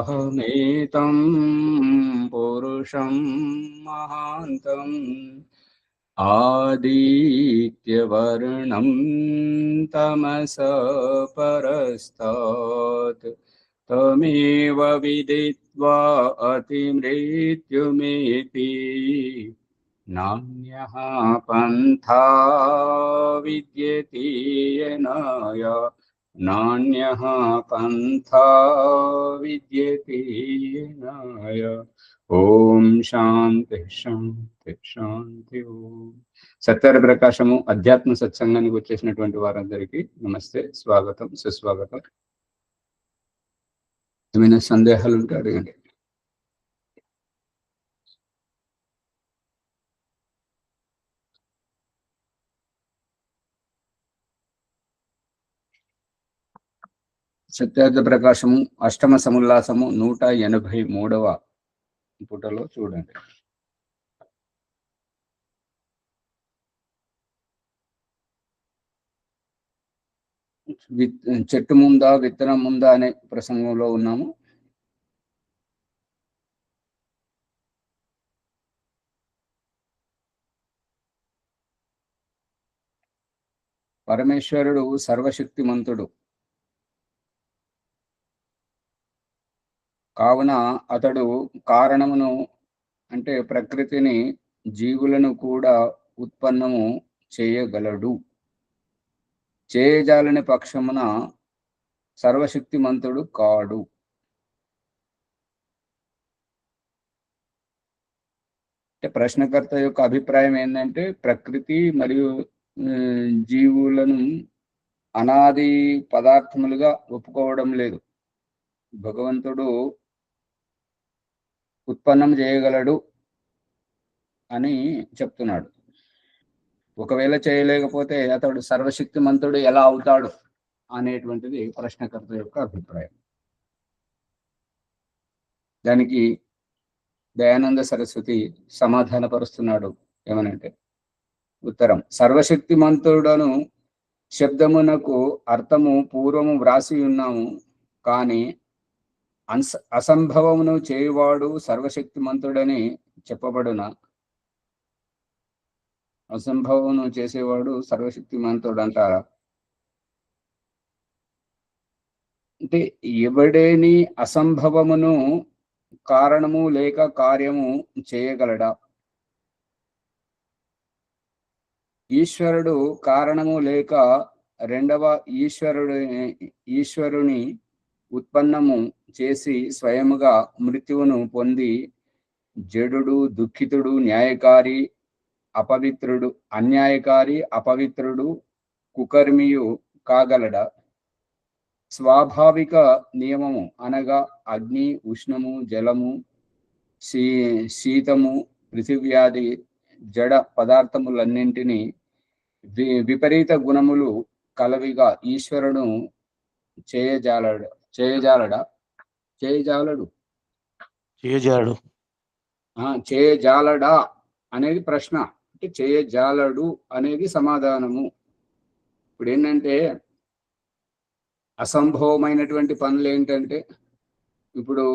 అహమేతం పురుషం మహాంతం ఆదిత్యవర్ణం తమస పరస్తాత్ తమేవ విదిత్వా అతిమృత్యుమేతి నాన్యః పంథా విద్యతే యనాయ నాన్యః పంథా విద్యతే యనాయ. ఓం శాంతి శాంతి శాంతి. ఓం సత్యార ప్రకాశము అధ్యాత్మ సత్సంగానికి వచ్చేసినటువంటి వారందరికీ నమస్తే, స్వాగతం, సుస్వాగతం. ఏమైనా సందేహాలు ఉంటే అడగండి. సత్యార్థ ప్రకాశము అష్టమ సముల్లాసము 183వ పుటలో చూడండి. చెట్టు ముందా విత్తనం ముందా అనే ప్రసంగంలో ఉన్నాము. పరమేశ్వరుడు సర్వశక్తిమంతుడు కావున అతడు కారణమును అంటే ప్రకృతిని, జీవులను కూడా ఉత్పన్నము చేయగలడు. చేయజాలని పక్షమున సర్వశక్తిమంతుడు కాడు. అంటే ప్రశ్నకర్త యొక్క అభిప్రాయం ఏంటంటే ప్రకృతి మరియు జీవులను అనాది పదార్థములుగా ఒప్పుకోవడం లేదు. భగవంతుడు ఉత్పన్నం చేయగలడు అని చెప్తున్నాడు. ఒకవేళ చేయలేకపోతే అతడు సర్వశక్తిమంతుడు ఎలా అవుతాడు అనేటువంటిది ప్రశ్నకర్త యొక్క అభిప్రాయం. దానికి దయానంద సరస్వతి సమాధానపరుస్తున్నాడు. ఏమనంటే ఉత్తరం: సర్వశక్తిమంతుడను శబ్దమునకు అర్థము పూర్వము వ్రాసి ఉన్నాము, కానీ అసంభవమును చేయువాడు సర్వశక్తిమంతుడని చెప్పబడున. అసంభవమును చేసేవాడు సర్వశక్తిమంతుడు అంటారా? అంటే ఎవడేని అసంభవమును కారణము లేక కార్యము చేయగలడా? ఈశ్వరుడు కారణము లేక రెండవ ఈశ్వరుని ఉత్పన్నము చేసి స్వయముగా మృత్యువును పొంది జడుడు, దుఃఖితుడు, న్యాయకారి, అపవిత్రుడు, అన్యాయకారి, అపవిత్రుడు, కుకర్మియు కాగలడా? స్వాభావిక నియమము అనగా అగ్ని, ఉష్ణము, జలము, శీతము, పృథివ్యాధి జడ పదార్థములన్నింటినీ విపరీత గుణములు కలవిగా ఈశ్వరుడు చేయజాలడు. చేయజాలడా అనేది ప్రశ్న. అంటే చేయజాలడు అనేది సమాధానము. ఇప్పుడు ఏంటంటే అసంభవమైనటువంటి పనులు ఏంటంటే, ఇప్పుడు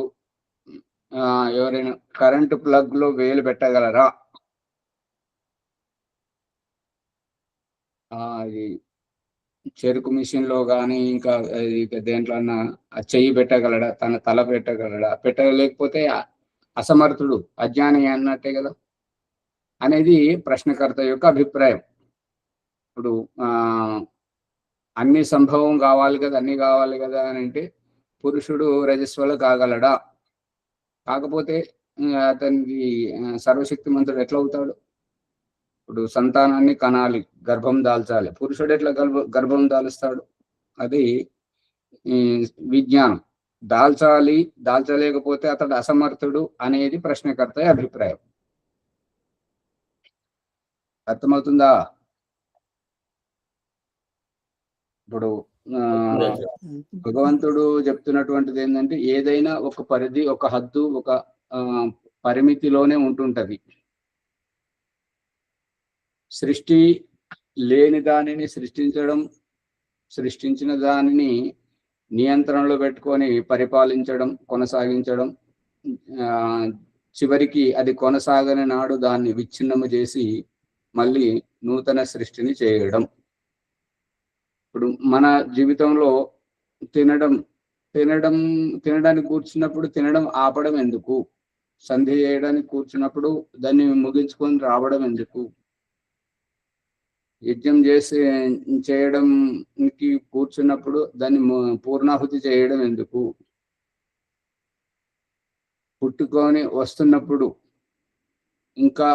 ఎవరైనా కరెంటు ప్లగ్ లో వేలు పెట్టగలరా? అది చెరుకు మిషన్ లో కానీ ఇంకా దేంట్లో అన్నా చెయ్యి పెట్టగలడా? తన తల పెట్టగలడా? పెట్టలేకపోతే అసమర్థుడు, అజ్ఞాని అన్నట్టే కదా అనేది ప్రశ్నకర్త యొక్క అభిప్రాయం. ఇప్పుడు అన్ని సంభవం కావాలి కదా, అన్ని కావాలి కదా అని అంటే పురుషుడు రజస్వల కాగలడా? కాకపోతే అతనికి సర్వశక్తిమంతుడు ఎట్లా అవుతాడు? ఇప్పుడు సంతానాన్ని కనాలి, గర్భం దాల్చాలి. పురుషుడు ఎట్లా గర్భం దాల్స్తాడు? అది విజ్ఞానం. దాల్చలేకపోతే అతడు అసమర్థుడు అనేది ప్రశ్నకర్త అభిప్రాయం. అర్థమవుతుందా? ఇప్పుడు భగవంతుడు చెప్తున్నటువంటిది ఏంటంటే ఏదైనా ఒక పరిధి, ఒక హద్దు, ఒక పరిమితిలోనే ఉంటుంటది. సృష్టి లేని దానిని సృష్టించడం, సృష్టించిన దానిని నియంత్రణలో పెట్టుకొని పరిపాలించడం, కొనసాగించడం, చివరికి అది కొనసాగని నాడు దాన్ని విచ్ఛిన్నము చేసి మళ్ళీ నూతన సృష్టిని చేయడం. ఇప్పుడు మన జీవితంలో తినడం తినడం తినడానికి కూర్చున్నప్పుడు తినడం ఆపడం ఎందుకు? సంధి చేయడానికి కూర్చున్నప్పుడు దాన్ని ముగించుకొని రావడం ఎందుకు? యజ్ఞం చేయడానికి కూర్చున్నప్పుడు దాన్ని పూర్ణాహుతి చేయడం ఎందుకు? పుట్టుకొని వస్తున్నప్పుడు ఇంకా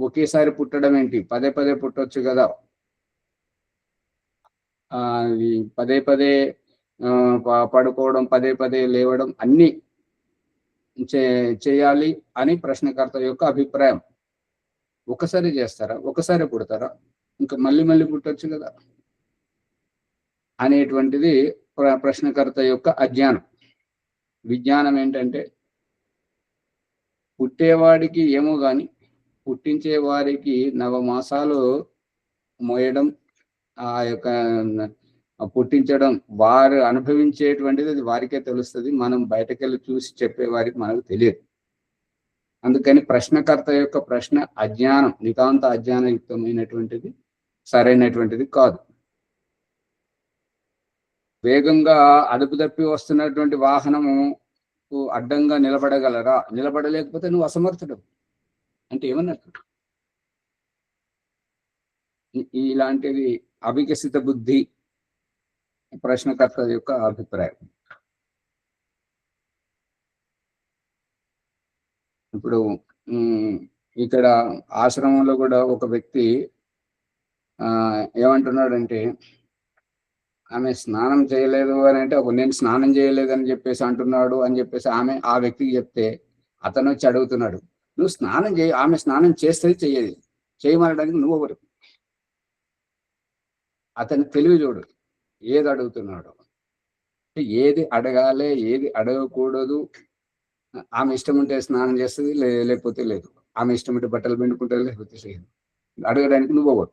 ఒకేసారి పుట్టడం ఏంటి? పదే పదే పుట్టొచ్చు కదా. పదే పదే పడుకోవడం, పదే పదే లేవడం అన్ని చేయాలి అని ప్రశ్నకర్త యొక్క అభిప్రాయం. ఒకసారి చేస్తారా? ఒకసారి పుడతారా? ఇంకా మళ్ళీ మళ్ళీ పుట్టొచ్చు కదా అనేటువంటిది ప్రశ్నకర్త యొక్క అజ్ఞానం. విజ్ఞానం ఏంటంటే పుట్టేవాడికి ఏమో గాని పుట్టించే వారికి నవమాసాలు మోయడం, ఆ యొక్క పుట్టించడం, వారు అనుభవించేటువంటిది అది వారికే తెలుస్తుంది. మనం బయటకెళ్ళి చూసి చెప్పే వారికి మనకు తెలియదు. అందుకని ప్రశ్నకర్త యొక్క ప్రశ్న అజ్ఞానం, నితాంత అజ్ఞానయుక్తమైనటువంటిది, సరైనటువంటిది కాదు. వేగంగా అదుపు తప్పి వస్తున్నటువంటి వాహనము అడ్డంగా నిలబడగలరా? నిలబడలేకపోతే నువ్వు అసమర్థుడు అంటే ఏమన్నట్టు? ఇలాంటిది అవికసిత బుద్ధి ప్రశ్నకర్త యొక్క అభిప్రాయం. ఇప్పుడు ఇక్కడ ఆశ్రమంలో కూడా ఒక వ్యక్తి ఏమంటున్నాడంటే, ఆమె స్నానం చేయలేదు అని అంటే, నేను స్నానం చేయలేదు అని చెప్పేసి అంటున్నాడు అని చెప్పేసి ఆ వ్యక్తికి చెప్తే అతను వచ్చి అడుగుతున్నాడు, నువ్వు స్నానం చేయ, ఆమె స్నానం చేస్తుంది చెయ్యదు, చేయమనడానికి నువ్వు ఎవరు? అతని తెలివి చూడు, ఏది అడుగుతున్నాడు, ఏది అడగాలి, ఏది అడగకూడదు. ఆమె ఇష్టం ఉంటే స్నానం చేస్తుంది, లేకపోతే లేదు. ఆమె ఇష్టం ఉంటే బట్టలు పిండుకుంటుంది, లేకపోతే చేయదు. అడగడానికి నువ్వు ఎవరు?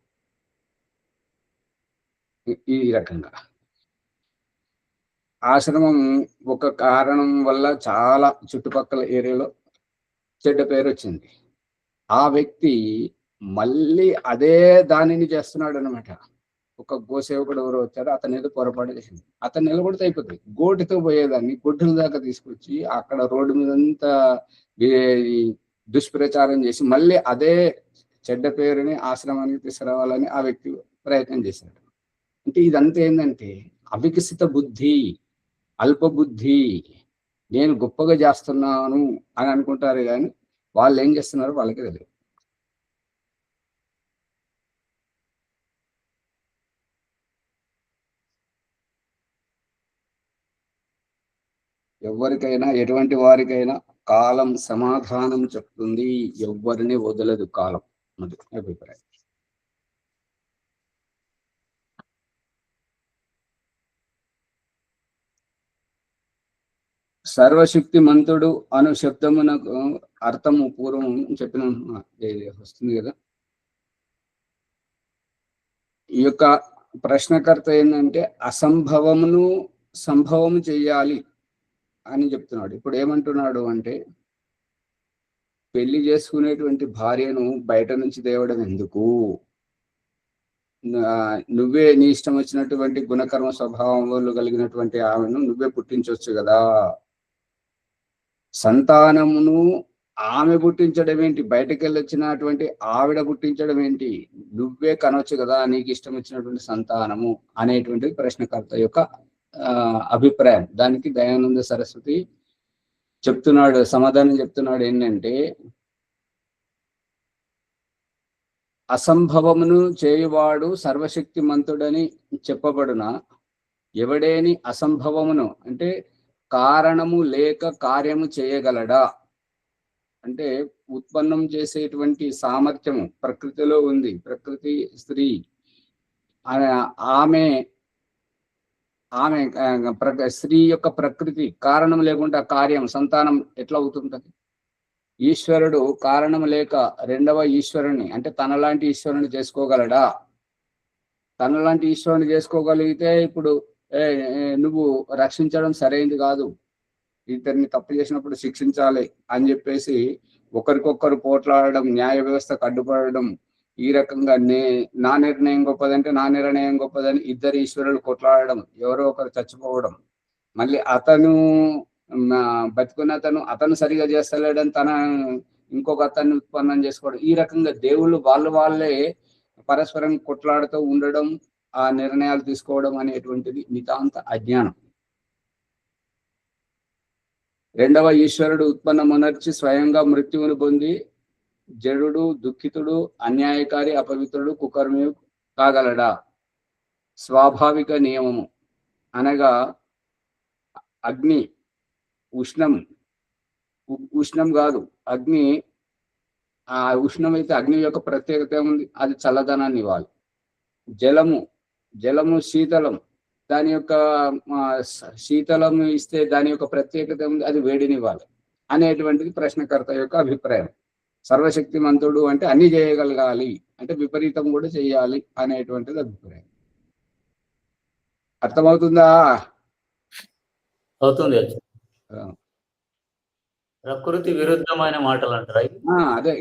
ఈ రకంగా ఆశ్రమం ఒక కారణం వల్ల చాలా చుట్టుపక్కల ఏరియాలో చెడ్డ పేరు వచ్చింది. ఆ వ్యక్తి మళ్ళీ అదే దానిని చేస్తున్నాడు అనమాట. ఒక గోసేవకుడు ఎవరో వచ్చారు, అతను ఏదో పొరపాటు చేసింది, అతను నిలబడితే అయిపోతుంది. గోటితో పోయేదాన్ని గొడ్డుల దాకా తీసుకొచ్చి అక్కడ రోడ్డు మీదంతా దుష్ప్రచారం చేసి మళ్ళీ అదే చెడ్డ పేరుని ఆశ్రమానికి తీసుకురావాలని ఆ వ్యక్తి ప్రయత్నం చేశాడు. అంటే ఇదంతా ఏంటంటే అవికసిత బుద్ధి, అల్పబుద్ధి. నేను గొప్పగా చేస్తున్నాను అని అనుకుంటారు, కానీ వాళ్ళు ఏం చేస్తున్నారో వాళ్ళకి తెలియదు. ఎవరికైనా, ఎటువంటి వారికైనా కాలం సమాధానం చెప్తుంది, ఎవరిని వదలదు కాలం. అది అభిప్రాయం. సర్వశక్తి మంతుడు అను శబ్దమునకు అర్థము పూర్వం చెప్పిన వస్తుంది కదా. ఈ యొక్క ప్రశ్నకర్త ఏంటంటే అసంభవమును సంభవం చెయ్యాలి అని చెప్తున్నాడు. ఇప్పుడు ఏమంటున్నాడు అంటే, పెళ్లి చేసుకునేటువంటి భార్యను బయట నుంచి తేవడం ఎందుకు? నువ్వే నీ ఇష్టం వచ్చినటువంటి గుణకర్మ స్వభావములు కలిగినటువంటి ఆమెను నువ్వే పుట్టించవచ్చు కదా. సంతానమును ఆమె పుట్టించడం ఏంటి? బయటకు వెళ్ళొచ్చినటువంటి ఆవిడ పుట్టించడం ఏంటి? నువ్వే కనవచ్చు కదా నీకు ఇష్టం వచ్చినటువంటి సంతానము అనేటువంటి ప్రశ్నకర్త యొక్క అభిప్రాయం. దానికి దయానంద సరస్వతి చెప్తున్నాడు, సమాధానం చెప్తున్నాడు ఏంటంటే, అసంభవమును చేయువాడు సర్వశక్తిమంతుడని చెప్పబడున ఎవడేని అసంభవమును అంటే కారణము లేక కార్యము చేయగలడా? అంటే ఉత్పన్నం చేసేటువంటి సామర్థ్యము ప్రకృతిలో ఉంది. ప్రకృతి స్త్రీ, ఆమె స్త్రీ యొక్క ప్రకృతి కారణం లేకుండా కార్యం సంతానం ఎట్లా అవుతుంటది? ఈశ్వరుడు కారణం లేక రెండవ ఈశ్వరుని అంటే తనలాంటి ఈశ్వరుని చేసుకోగలడా? తనలాంటి ఈశ్వరుని చేసుకోగలిగితే ఇప్పుడు నువ్వు రక్షించడం సరైనది కాదు, ఇతన్ని తప్పు చేసినప్పుడు శిక్షించాలి అని చెప్పేసి ఒకరికొకరు పోట్లాడడం, న్యాయ వ్యవస్థకు అడ్డుపడడం, ఈ రకంగా నా నిర్ణయం గొప్పదంటే నా నిర్ణయం గొప్పదని ఇద్దరు ఈశ్వరులు కొట్లాడడం, ఎవరో ఒకరు చచ్చిపోవడం, మళ్ళీ అతను బతుకున్న అతను సరిగా చేస్తలేడని ఇంకొక అతన్ని ఉత్పన్నం చేసుకోవడం, ఈ రకంగా దేవుళ్ళు వాళ్ళే పరస్పరం కొట్లాడుతూ ఉండడం, ఆ నిర్ణయాలు తీసుకోవడం అనేటువంటిది నితాంత అజ్ఞానం. రెండవ ఈశ్వరుడు ఉత్పన్నమునర్చి స్వయంగా మృత్యువును పొంది జడుడు, దుఃఖితుడు, అన్యాయకారి, అపవిత్రుడు, కుకర్మి కాగలడా? స్వాభావిక నియమము అనగా అగ్ని ఉష్ణం కాదు, అగ్ని ఆ ఉష్ణమైతే అగ్ని యొక్క ప్రత్యేకత ఏముంది? అది చల్లదనాన్ని ఇవ్వాలి. జలము శీతలం, దాని యొక్క శీతలం ఇస్తే దాని యొక్క ప్రత్యేకత ఉంది, అది వేడినివ్వాలి అనేటువంటిది ప్రశ్నకర్త యొక్క అభిప్రాయం. సర్వశక్తిమంతుడు అంటే అన్ని చేయగలగాలి, అంటే విపరీతం కూడా చేయాలి అనేటువంటిది అభిప్రాయం. అర్థమవుతుందా? అవుతుంది. ప్రకృతి విరుద్ధమైన మాటలు అంటారా? అదే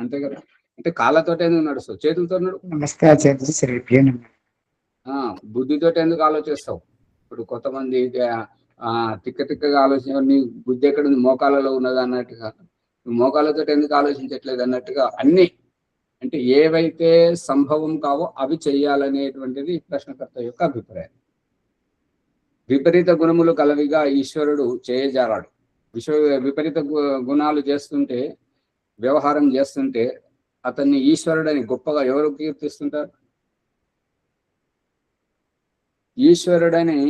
అంతే కదా. అంటే కాళ్ళతోటి ఎందుకు నడుస్తావు? చేతులతో బుద్ధితో ఎందుకు ఆలోచిస్తావు? ఇప్పుడు కొంతమంది తిక్కగా ఆలోచన, నీ బుద్ధి ఎక్కడ ఉంది? మోకాలలో ఉన్నది అన్నట్టుగా, మోకాళ్ళతో ఎందుకు ఆలోచించట్లేదు అన్నట్టుగా, అన్ని అంటే ఏవైతే సంభవం కావో అవి చెయ్యాలనేటువంటిది ప్రశ్నకర్త యొక్క అభిప్రాయం. విపరీత గుణములు కలవిగా ఈశ్వరుడు చేయజాలాడు. విపరీత గుణాలు చేస్తుంటే, వ్యవహారం చేస్తుంటే అతన్ని ఈశ్వరుడని గొప్పగా ఎవరు కీర్తిస్తుంటారు? ఈశ్వరుడని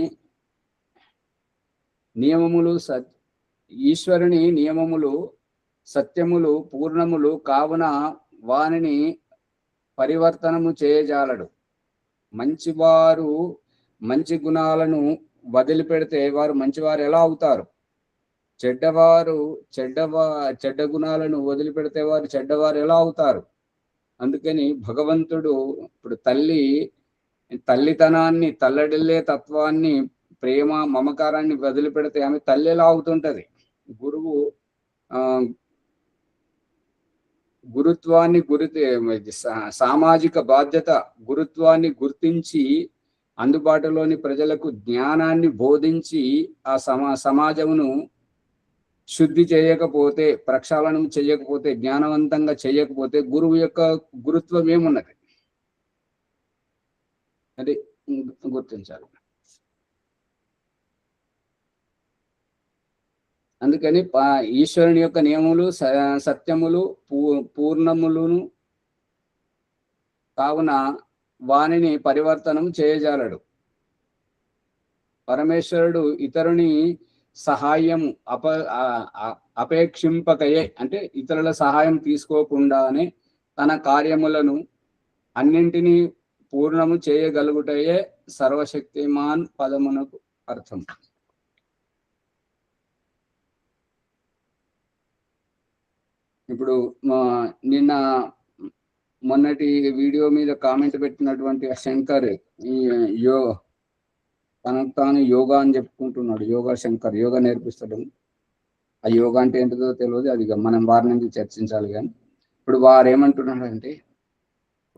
నియమములు ఈశ్వరుని నియమములు సత్యములు పూర్ణములు కావున వానిని పరివర్తనము చేయజాలడు. మంచివారు మంచి గుణాలను వదిలిపెడితే వారు మంచివారు ఎలా అవుతారు? చెడ్డ గుణాలను వదిలిపెడితే వారు చెడ్డవారు ఎలా అవుతారు? అందుకని భగవంతుడు ఇప్పుడు తల్లితనాన్ని, తల్లడిల్లే తత్వాన్ని, ప్రేమ మమకారాన్ని వదిలిపెడితే ఆమె తల్లి ఎలా అవుతుంటది? గురుత్వాన్ని సామాజిక బాధ్యత గురుత్వాన్ని గుర్తించి అందుబాటులోని ప్రజలకు జ్ఞానాన్ని బోధించి ఆ సమాజమును శుద్ధి చేయకపోతే, ప్రక్షాళనం చేయకపోతే, జ్ఞానవంతంగా చేయకపోతే గురువు యొక్క గురుత్వం ఏమున్నది? అది గుర్తించాలి. అందుకని ఈశ్వరుని యొక్క నియములు సత్యములు పూర్ణములను కావున వానిని పరివర్తనం చేయజాలడు. పరమేశ్వరుడు ఇతరుని సహాయం అపేక్షింపకయే, అంటే ఇతరుల సహాయం తీసుకోకుండానే తన కార్యములను అన్నింటినీ పూర్ణము చేయగలుగుటయే సర్వశక్తిమాన్ పదమునకు అర్థం. ఇప్పుడు మొన్నటి వీడియో మీద కామెంట్ పెట్టినటువంటి శంకర్ తనకు తాను యోగా అని చెప్పుకుంటున్నాడు. యోగా శంకర్ యోగా నేర్పిస్తాడు. ఆ యోగా అంటే ఏంటిదో తెలియదు, అది మనం వారి నుంచి చర్చించాలి. కానీ ఇప్పుడు వారు ఏమంటున్నారంటే,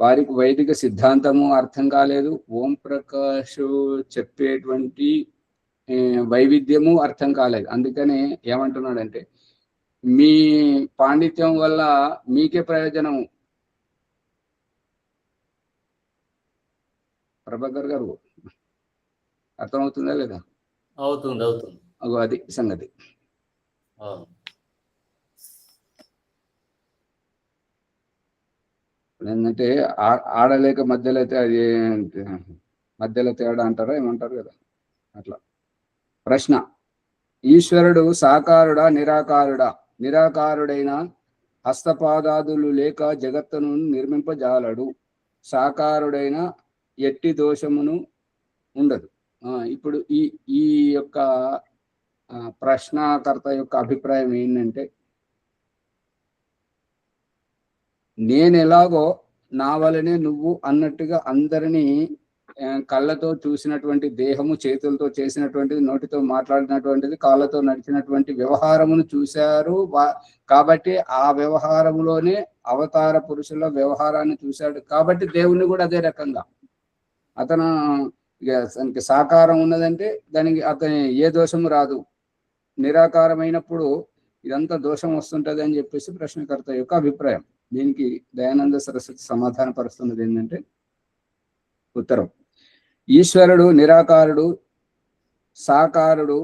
వారికి వైదిక సిద్ధాంతము అర్థం కాలేదు, ఓం ప్రకాష్ చెప్పేటువంటి వైవిధ్యము అర్థం కాలేదు. అందుకనే ఏమంటున్నాడంటే, మీ పాండిత్యం వల్ల మీకే ప్రయోజనం. ప్రభాకర్ గారు అర్థమవుతుందా లేదా? అవుతుంది. అది సంగతి. ఏంటంటే ఆడలేక మధ్యలో అయితే అది మధ్యలో తేడా అంటారా, ఏమంటారు కదా, అట్లా. ప్రశ్న: ఈశ్వరుడు సాకారుడా నిరాకారుడా? నిరాకారుడైన హస్తపాదాదులు లేక జగత్తును నిర్మింపజాలడు. సాకారుడైన ఎట్టి దోషమును ఉండదు. ఇప్పుడు ఈ యొక్క ప్రశ్నకర్త యొక్క అభిప్రాయం ఏంటంటే, నేను ఎలాగో నా వలనే నువ్వు అన్నట్టుగా అందరినీ కళ్ళతో చూసినటువంటి దేహము, చేతులతో చేసినటువంటిది, నోటితో మాట్లాడినటువంటిది, కాళ్ళతో నడిచినటువంటి వ్యవహారమును చూశారు. కాబట్టి ఆ వ్యవహారములోనే అవతార పురుషుల వ్యవహారాన్ని చూశాడు. కాబట్టి దేవుణ్ణి కూడా అదే రకంగా అతను దానికి సాకారం ఉన్నదంటే దానికి అతని ఏ దోషము రాదు. నిరాకారమైనప్పుడు ఇదంతా దోషం వస్తుంటది అని చెప్పేసి ప్రశ్నకర్త యొక్క అభిప్రాయం. దీనికి దయానంద సరస్వతి సమాధాన పరుస్తున్నది ఏంటంటే, ఉత్తరం: ఈశ్వరుడు నిరాకారుడు, సాకారుడు,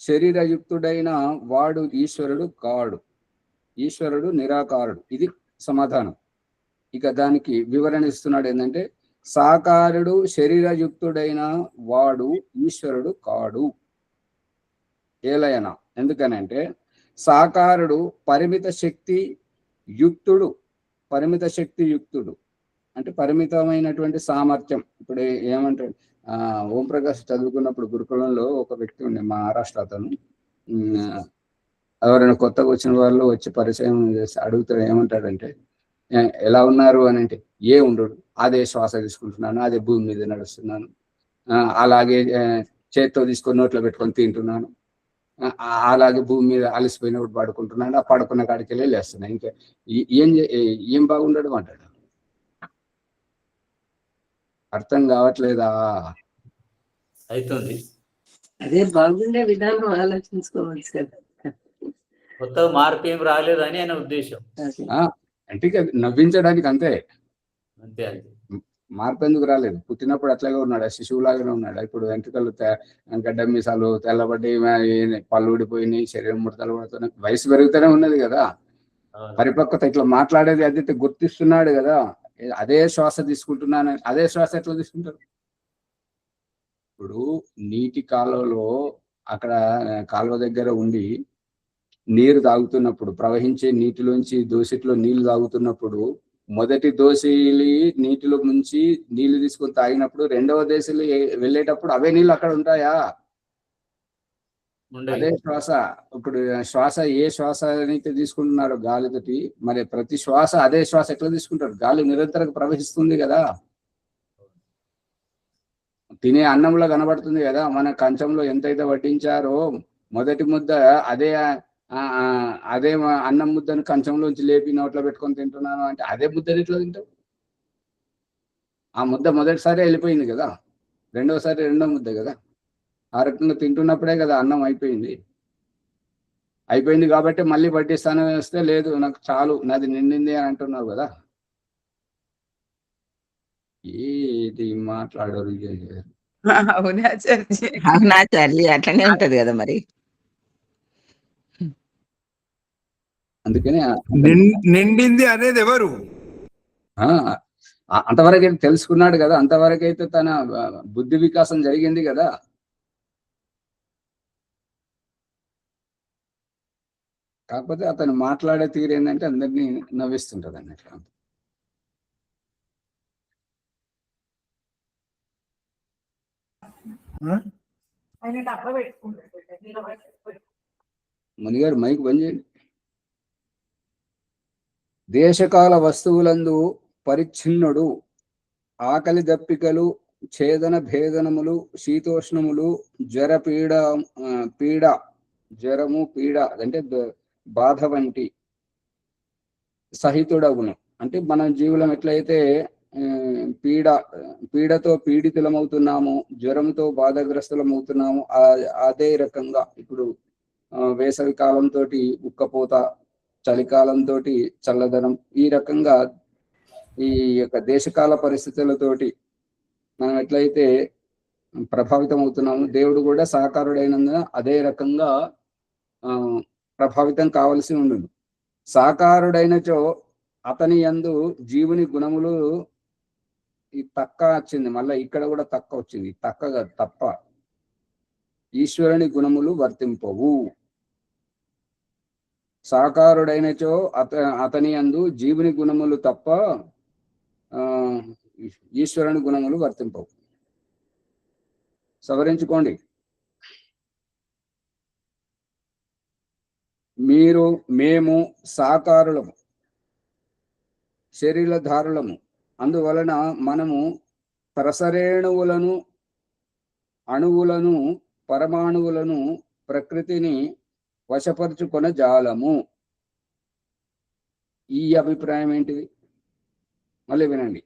శరీరయుక్తుడైన వాడు ఈశ్వరుడు కాడు. ఈశ్వరుడు నిరాకారుడు. ఇది సమాధానం. ఇక దానికి వివరణ ఇస్తున్నాడు ఏంటంటే, సాకారుడు శరీరయుక్తుడైన వాడు ఈశ్వరుడు కాడు. ఏలయన ఎందుకనంటే, సాకారుడు పరిమిత శక్తి యుక్తుడు. పరిమిత శక్తి యుక్తుడు అంటే పరిమితమైనటువంటి సామర్థ్యం. ఇప్పుడు ఏమంటాడు, ఓంప్రకాష్ చదువుకున్నప్పుడు గురుకులంలో ఒక వ్యక్తి ఉండే, మహారాష్ట్ర అతను. ఎవరైనా కొత్తగా వచ్చిన వాళ్ళు వచ్చి పరిచయం చేసి అడుగుతాడు, ఏమంటాడంటే, ఎలా ఉన్నారు అని అంటే, ఏ ఉండడు, అదే శ్వాస తీసుకుంటున్నాను, అదే భూమి మీద నడుస్తున్నాను, అలాగే చేత్తో తీసుకొని నోట్లో పెట్టుకొని తింటున్నాను, అలాగే భూమి మీద అలసిపోయినప్పుడు పడుకుంటున్నాను, ఆ పడుకున్న కాడికి వెళ్ళి లేస్తున్నాను, ఇంకా ఏం బాగుండడం అంటాడు. అర్థం కావట్లేదా? అవుతుంది. అదే బాగుండే విధానం ఆలోచించుకోవచ్చు కదా. కొత్త మార్పు ఏం రాలేదని ఆయన ఉద్దేశం. అంటే నవ్వించడానికి అంతే. అంతే అంతే. మార్పు ఎందుకు రాలేదు? పుట్టినప్పుడు అట్లాగే ఉన్నాడు, శిశువులాగానే ఉన్నాడు. ఇప్పుడు వెంట్రుకలు గడ్డ మీసాలు తెల్లబడి, పళ్ళు ఊడిపోయినాయి, శరీరం ముడతలు పడుతున్నాయి, వయసు పెరుగుతూనే ఉన్నది కదా. పరిపక్వత ఇట్లా మాట్లాడేది అదైతే గుర్తిస్తున్నాడు కదా. అదే శ్వాస తీసుకుంటున్నాను, అదే శ్వాస ఎట్లా తీసుకుంటారు? ఇప్పుడు నీటి కాలువలో అక్కడ కాలువ దగ్గర ఉండి నీరు తాగుతున్నప్పుడు, ప్రవహించే నీటిలోంచి దోసిట్లో నీళ్లు తాగుతున్నప్పుడు, మొదటి దోసిలి నీటిలో ముంచి నీళ్లు తీసుకొని తాగినప్పుడు రెండవ దోసిలి వెళ్ళేటప్పుడు అవే నీళ్ళు అక్కడ ఉంటాయా? అదే శ్వాస. ఇప్పుడు శ్వాస ఏ శ్వాస అయితే తీసుకుంటున్నారో గాలితోటి, మరి ప్రతి శ్వాస అదే శ్వాస ఎట్లా తీసుకుంటారు? గాలి నిరంతరంగా ప్రవహిస్తుంది కదా. తినే అన్నంలో కనబడుతుంది కదా, మన కంచంలో ఎంతైతే వడ్డించారో మొదటి ముద్ద అదే అదే అన్నం ముద్దను కంచంలోంచి లేపి నోట్లో పెట్టుకొని తింటున్నాను అంటే అదే ముద్దని ఇట్లా తింటావు? ఆ ముద్ద మొదటిసారి వెళ్ళిపోయింది కదా, రెండోసారి రెండో ముద్ద కదా. ఆ రకంగా తింటున్నప్పుడే కదా అన్నం అయిపోయింది. కాబట్టి మళ్ళీ వడ్డిస్తాను వస్తే లేదు, నాకు చాలు, నాది నిండింది అని అంటున్నావు కదా. ఏది మాట్లాడరు? అవునాచార్య అట్లనే ఉంటది కదా మరి. అందుకని నిండింది అనేది ఎవరు? అంతవరకైతే తెలుసుకున్నాడు కదా, అంతవరకైతే తన బుద్ధి వికాసం జరిగింది కదా. కాకపోతే అతను మాట్లాడే తీరు ఏంటంటే అందరినీ నవ్విస్తుంటది అన్నట్లు. మునిగారు మైక్ బంద్ చేయండి. దేశకాల వస్తువులందు పరిచ్ఛిన్నుడు, ఆకలి దప్పికలు, ఛేదన భేదనములు, శీతోష్ణములు, జ్వరము పీడ అంటే బాధ వంటి సహితుడవును. అంటే మన జీవులం ఎట్లయితే పీడతో పీడితులమవుతున్నాము, జ్వరంతో బాధాగ్రస్తులమవుతున్నాము, అదే రకంగా ఇప్పుడు వేసవి కాలంతో ఉక్కపోత, చలికాలంతో చల్లదనం, ఈ రకంగా ఈ యొక్క దేశకాల పరిస్థితులతోటి మనం ఎట్లయితే ప్రభావితం అవుతున్నాము, దేవుడు కూడా సాకారుడైనందున అదే రకంగా ప్రభావితం కావలసి ఉండదు. సాకారుడైనచో అతని యందు జీవుని గుణములు, ఈ తక్క వచ్చింది, మళ్ళీ ఇక్కడ కూడా తక్క వచ్చింది, తక్కగా తప్ప ఈశ్వరుని గుణములు వర్తింపవు. సాకారుడైనచో అతని యందు జీవుని గుణములు తప్ప ఈశ్వరుని గుణములు వర్తింపవు. సవరించుకోండి. మేము సాకారులము, శరీరధారులము, అందువలన మనము త్రసరేణువులను, అణువులను, పరమాణువులను, ప్రకృతిని వశపరుచుకొన జాలము. ఈ అభిప్రాయం ఏంటిది? మళ్ళీ వినండి.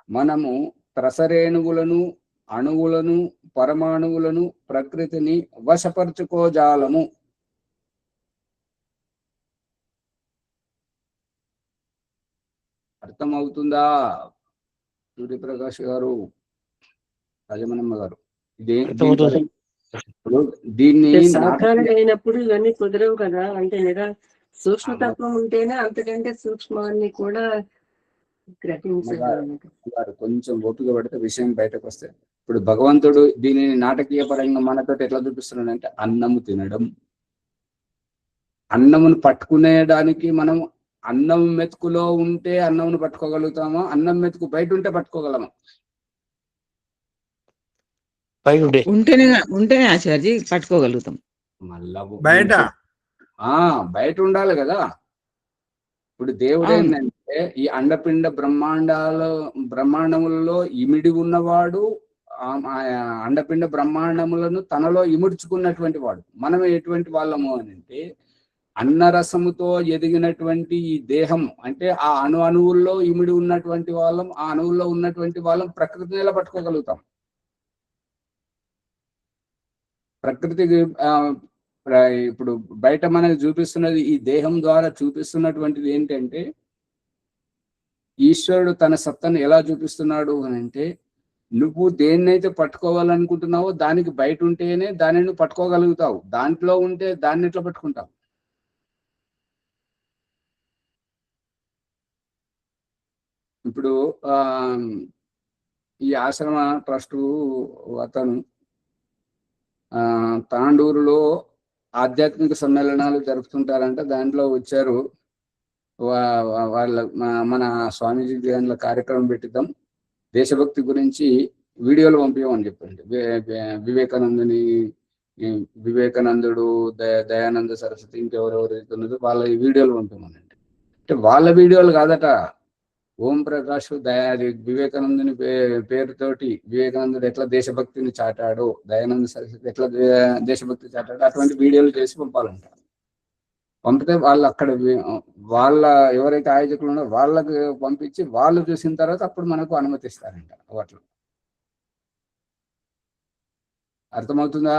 మనము త్రసరేణువులను, అణువులను, పరమాణువులను, ప్రకృతిని వశపరుచుకోజాలము. అర్థమవుతుందా సూర్యప్రకాష్ గారు, రాజమనమ్మ గారు? దీన్ని సాకారం అయినప్పుడు ఇవన్నీ కుదరవు కదా. అంటే లేదా సూక్ష్మతత్వం ఉంటేనే అంతకంటే సూక్ష్మాన్ని కూడా గ్రహించగలరు. కొంచెం ఓపిక పడితే విషయం బయటకు వస్తే, ఇప్పుడు భగవంతుడు దీనిని నాటకీయ పరంగా మనతో ఎట్లా చూపిస్తున్నాడు అంటే, అన్నము తినడం, అన్నమును పట్టుకునేదానికి మనం అన్నం మెతుకులో ఉంటే అన్నమును పట్టుకోగలుగుతామా? అన్నం మెతుకు బయట ఉంటే పట్టుకోగలమా? ఉంటేనే ఆచార్య పట్టుకోగలుగుతాం. మళ్ళా బయట ఉండాలి కదా. ఇప్పుడు దేవుడు ఏంటంటే ఈ అండపిండ బ్రహ్మాండములలో ఇమిడి ఉన్నవాడు, అండపిండ బ్రహ్మాండములను తనలో ఇముడ్చుకున్నటువంటి వాడు. మనం ఎటువంటి వాళ్ళము అని అంటే, అన్నరసముతో ఎదిగినటువంటి ఈ దేహం అంటే ఆ అణువుల్లో ఇమిడి ఉన్నటువంటి వాళ్ళం, ఆ అణువుల్లో ఉన్నటువంటి వాళ్ళం ప్రకృతిని ఎలా పట్టుకోగలుగుతాం? ప్రకృతికి ఇప్పుడు బయట మనకు చూపిస్తున్నది, ఈ దేహం ద్వారా చూపిస్తున్నటువంటిది ఏంటంటే, ఈశ్వరుడు తన సత్తను ఎలా చూపిస్తున్నాడు అని అంటే, నువ్వు దేన్నైతే పట్టుకోవాలనుకుంటున్నావో దానికి బయట ఉంటేనే దాన్ని నువ్వు పట్టుకోగలుగుతావు. దాంట్లో ఉంటే దాన్ని ఎట్లా పట్టుకుంటావు? ఇప్పుడు ఈ ఆశ్రమ ట్రస్టు అతను తాండూరులో ఆధ్యాత్మిక సమ్మేళనాలు జరుపుతుంటారంట. దాంట్లో వచ్చారు, వాళ్ళ మన స్వామీజీ దాంట్లో కార్యక్రమం పెట్టిద్దాం, దేశభక్తి గురించి వీడియోలు పంపించమని చెప్పండి. వివేకానందుడు, దయానంద సరస్వతి, ఇంకెవరెవరు ఉన్నదో వాళ్ళ వీడియోలు పంపించమనండి. అంటే వాళ్ళ వీడియోలు కాదట, ఓం ప్రకాష్ వివేకానందుని పేరుతోటి వివేకానందుడు ఎట్లా దేశభక్తిని చాటాడో, దయానంద సరస్వతి ఎట్లా దేశభక్తి చాటాడో అటువంటి వీడియోలు చేసి పంపాలంట. పంపితే వాళ్ళు అక్కడ వాళ్ళ ఎవరైతే ఆయోజకులు ఉన్నారో వాళ్ళకు పంపించి వాళ్ళు చూసిన తర్వాత అప్పుడు మనకు అనుమతిస్తారంట. అట్లా అర్థమవుతుందా?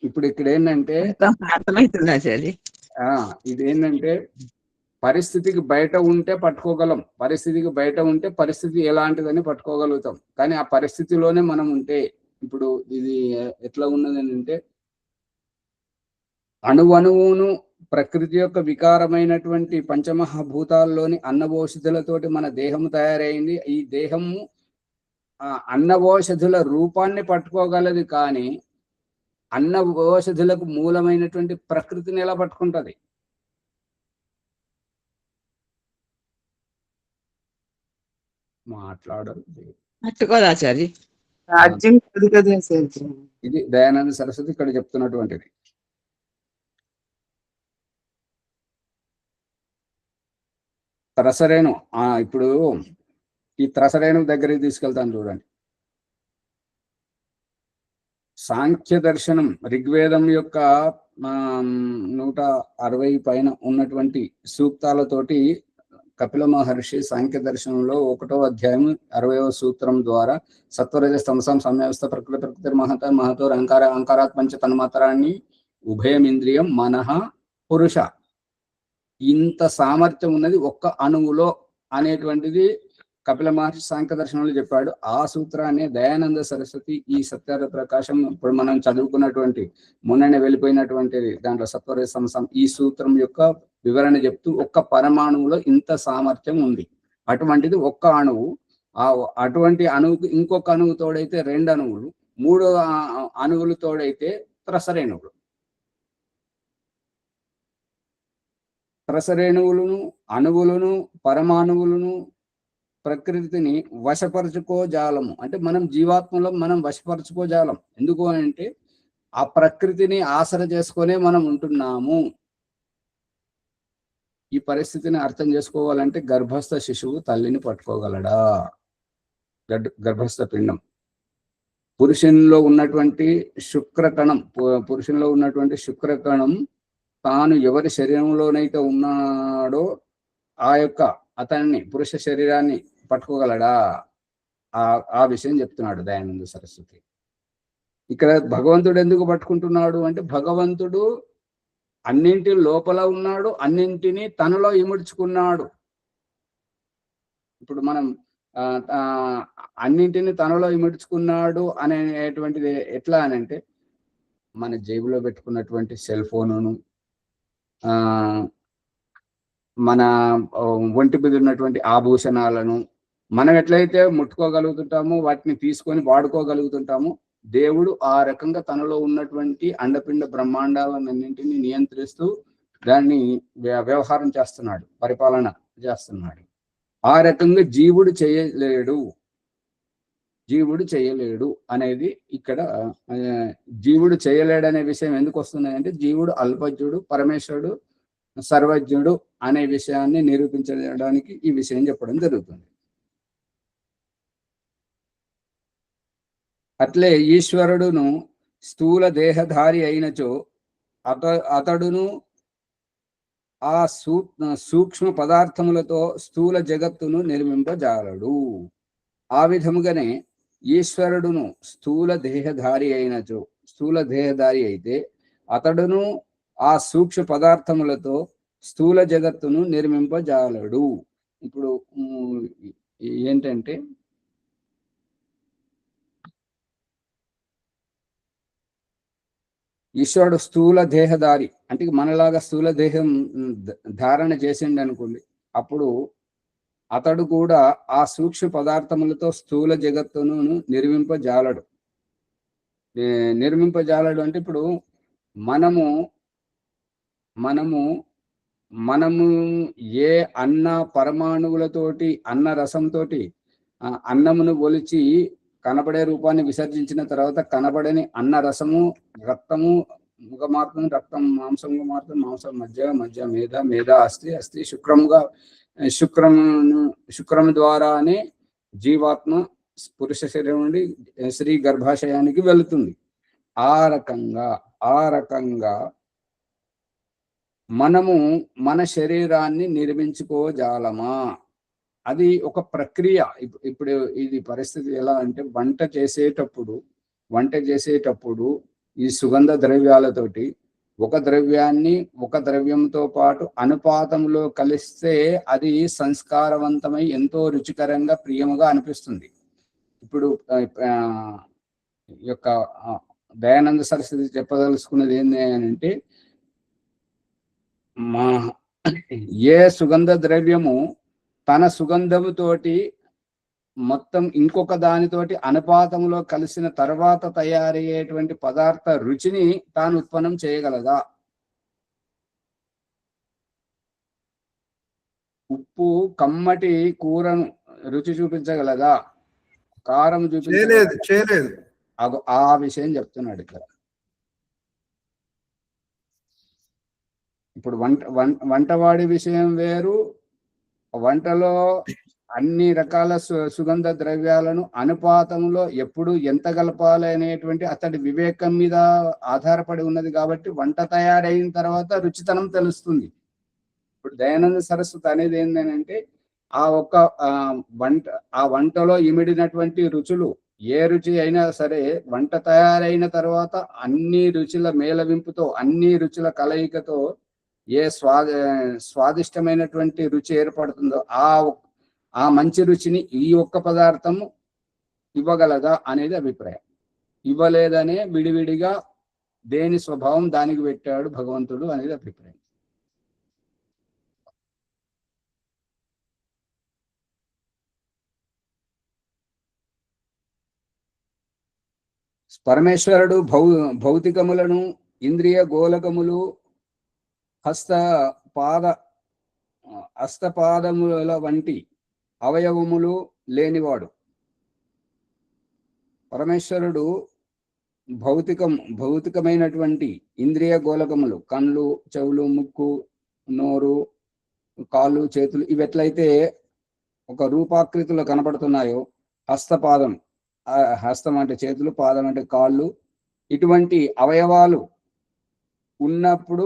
ఇప్పుడు ఇక్కడ ఏంటంటే, ఇదేంటంటే పరిస్థితికి బయట ఉంటే పట్టుకోగలం, పరిస్థితికి బయట ఉంటే పరిస్థితి ఎలాంటిదని పట్టుకోగలుగుతాం. కానీ ఆ పరిస్థితిలోనే మనం ఉంటే, ఇప్పుడు ఇది ఎట్లా ఉన్నది అంటే, అణువును ప్రకృతి యొక్క వికారమైనటువంటి పంచమహాభూతాల్లోని అన్నవోషధులతోటి మన దేహము తయారైంది. ఈ దేహము ఆ అన్నవోషధుల రూపాన్ని పట్టుకోగలదు, కానీ అన్నవోషధులకు మూలమైనటువంటి ప్రకృతిని ఎలా పట్టుకుంటది? మాట్లాడరు. ఇది దయానంద సరస్వతి ఇక్కడ చెప్తున్నటువంటిది. త్రసరేణు, ఇప్పుడు ఈ త్రసరేణు దగ్గరికి తీసుకెళ్తాను చూడండి. సాంఖ్య దర్శనం ఋగ్వేదం యొక్క 160 పైన ఉన్నటువంటి సూక్తాలతోటి కపిల మహర్షి సాంఖ్య దర్శనంలో 1వ అధ్యాయం 60వ సూత్రం ద్వారా సత్వరజస్తమసం సంవ్యవస్థ ప్రకృతి మహతో అహంకారాత్ పంచ తన్మాత్రాన్ని ఉభయమింద్రియం మనః పురుష, ఇంత సామర్థ్యం ఉన్నది ఒక్క అణువులో అనేటువంటిది కపిల మహర్షి సాంఖ్య దర్శనంలో చెప్పాడు. ఆ సూత్రాన్ని దయానంద సరస్వతి ఈ సత్యార ప్రకాశం, ఇప్పుడు మనం చదువుకున్నటువంటి మొన్ననే వెళ్ళిపోయినటువంటి దాంట్లో సత్వరజ సమసం, ఈ సూత్రం యొక్క వివరణ చెప్తూ ఒక్క పరమాణువులో ఇంత సామర్థ్యం ఉంది. అటువంటిది ఒక్క అణువు. అటువంటి అణువుకు ఇంకొక అణువు తోడైతే 2 అణువులు, 3 అణువులు తోడైతే త్రసరేణువులు. త్రసరేణువులను, అణువులను, పరమాణువులను, ప్రకృతిని వశపరుచుకోజాలము. అంటే మనం జీవాత్మలో మనం వశపరుచుకోజాలం. ఎందుకు అంటే ఆ ప్రకృతిని ఆసర చేసుకునే మనం ఉంటున్నాము. ఈ పరిస్థితిని అర్థం చేసుకోవాలంటే గర్భస్థ శిశువు తల్లిని పట్టుకోగలడా? గర్భస్థ పిండం. పురుషునిలో ఉన్నటువంటి శుక్రకణం, పురుషునిలో ఉన్నటువంటి శుక్రకణం తాను ఎవరి శరీరంలోనైతే ఉన్నాడో అతన్ని పురుష శరీరాన్ని పట్టుకోగలడా? ఆ విషయం చెప్తున్నాడు దయానంద సరస్వతి. ఇక్కడ భగవంతుడు ఎందుకు పట్టుకుంటున్నాడు అంటే, భగవంతుడు అన్నింటి లోపల ఉన్నాడు, అన్నింటినీ తనలో ఇముడ్చుకున్నాడు. ఇప్పుడు మనం అన్నింటినీ తనలో ఇముడ్చుకున్నాడు అనేటువంటిది ఎట్లా అని అంటే, మన జేబులో పెట్టుకున్నటువంటి సెల్ ఫోనును, మన ఒంటి మీద ఉన్నటువంటి ఆభూషణాలను మనం ఎట్లయితే ముట్టుకోగలుగుతుంటామో, వాటిని తీసుకొని వాడుకోగలుగుతుంటామో, దేవుడు ఆ రకంగా తనలో ఉన్నటువంటి అండపిండ బ్రహ్మాండాలన్నింటినీ నియంత్రిస్తూ దాన్ని వ్యవహారం చేస్తున్నాడు, పరిపాలన చేస్తున్నాడు. ఆ రకంగా జీవుడు చేయలేడు అనేది ఇక్కడ. జీవుడు చేయలేడు అనే విషయం ఎందుకు వస్తుంది అంటే, జీవుడు అల్పజ్ఞుడు, పరమేశ్వరుడు సర్వజ్ఞుడు అనే విషయాన్ని నిరూపించడానికి ఈ విషయం చెప్పడం జరుగుతుంది. అట్లే ఈశ్వరుడును స్థూల దేహధారి అయినచో అతడును ఆ సూక్ష్మ పదార్థములతో స్థూల జగత్తును నిర్మింపజాలడు. ఆ విధముగానే ఈశ్వరుడును స్థూల దేహధారి అయితే అతడును ఆ సూక్ష్మ పదార్థములతో స్థూల జగత్తును నిర్మింపజాలడు. ఇప్పుడు ఏంటంటే, ఈశ్వరుడు స్థూల దేహధారి అంటే మనలాగా స్థూల దేహం ధారణ చేసిండు అనుకోండి, అప్పుడు అతడు కూడా ఆ సూక్ష్మ పదార్థములతో స్థూల జగత్తును నిర్మింపజాలడు అంటే, ఇప్పుడు మనము ఏ అన్న పరమాణువులతోటి, అన్న రసంతోటి అన్నమును ఒలిచి కనబడే రూపాన్ని విసర్జించిన తర్వాత కనబడని అన్న రసము, రక్తము ముఖ మారుతుంది, రక్తం మాంసంగా మారుతుంది, మాంసం మధ్య మేధ అస్థి శుక్రము ద్వారానే జీవాత్మ పురుష శరీరం నుండి స్త్రీ గర్భాశయానికి వెళుతుంది. ఆ రకంగా మనము మన శరీరాన్ని నిర్మించుకోజాలమా? అది ఒక ప్రక్రియ. ఇప్పుడు ఇది పరిస్థితి ఎలా అంటే, వంట చేసేటప్పుడు ఈ సుగంధ ద్రవ్యాలతోటి ఒక ద్రవ్యంతో పాటు అనుపాతంలో కలిస్తే అది సంస్కారవంతమై ఎంతో రుచికరంగా ప్రియముగా అనిపిస్తుంది. ఇప్పుడు యొక్క దయానంద సరస్వతి చెప్పదలుచుకున్నది ఏంటి అంటే, ఏ సుగంధ ద్రవ్యము తన సుగంధముతోటి మొత్తం ఇంకొక దానితోటి అనుపాతంలో కలిసిన తర్వాత తయారయ్యేటువంటి పదార్థ రుచిని తాను ఉత్పన్నం చేయగలదా? ఉప్పు కమ్మటి కూరను రుచి చూపించగలదా? కారం చేయలేదు. ఆ విషయం చెప్తున్నాడు ఇక్కడ. ఇప్పుడు వంటవాడి విషయం వేరు. వంటలో అన్ని రకాల సుగంధ ద్రవ్యాలను అనుపాతంలో ఎప్పుడు ఎంత కలపాలి అనేటువంటి అతడి వివేకం మీద ఆధారపడి ఉన్నది. కాబట్టి వంట తయారైన తర్వాత రుచితనం తెలుస్తుంది. ఇప్పుడు దయానంద సరస్వతి అనేది ఏంటంటే, ఆ వంటలో ఇమిడినటువంటి రుచులు, ఏ రుచి అయినా సరే వంట తయారైన తర్వాత అన్ని రుచుల మేళవింపుతో, అన్ని రుచుల కలయికతో ఏ స్వాదిష్టమైనటువంటి రుచి ఏర్పడుతుందో ఆ మంచి రుచిని ఈ ఒక్క పదార్థము ఇవ్వగలదా అనేది అభిప్రాయం. ఇవ్వలేదనే విడివిడిగా దేని స్వభావం దానికి పెట్టాడు భగవంతుడు అనేది అభిప్రాయం. పరమేశ్వరుడు భౌతికములను, ఇంద్రియ గోలకములు, హస్తపాదముల వంటి అవయవములు లేనివాడు. పరమేశ్వరుడు భౌతికమైనటువంటి ఇంద్రియ గోలకములు, కళ్ళు, చెవులు, ముక్కు, నోరు, కాళ్ళు, చేతులు, ఇవి ఎట్లయితే ఒక రూపాకృతిలో కనబడుతున్నాయో, హస్తపాదం, హస్తం అంటే చేతులు, పాదం అంటే కాళ్ళు, ఇటువంటి అవయవాలు ఉన్నప్పుడు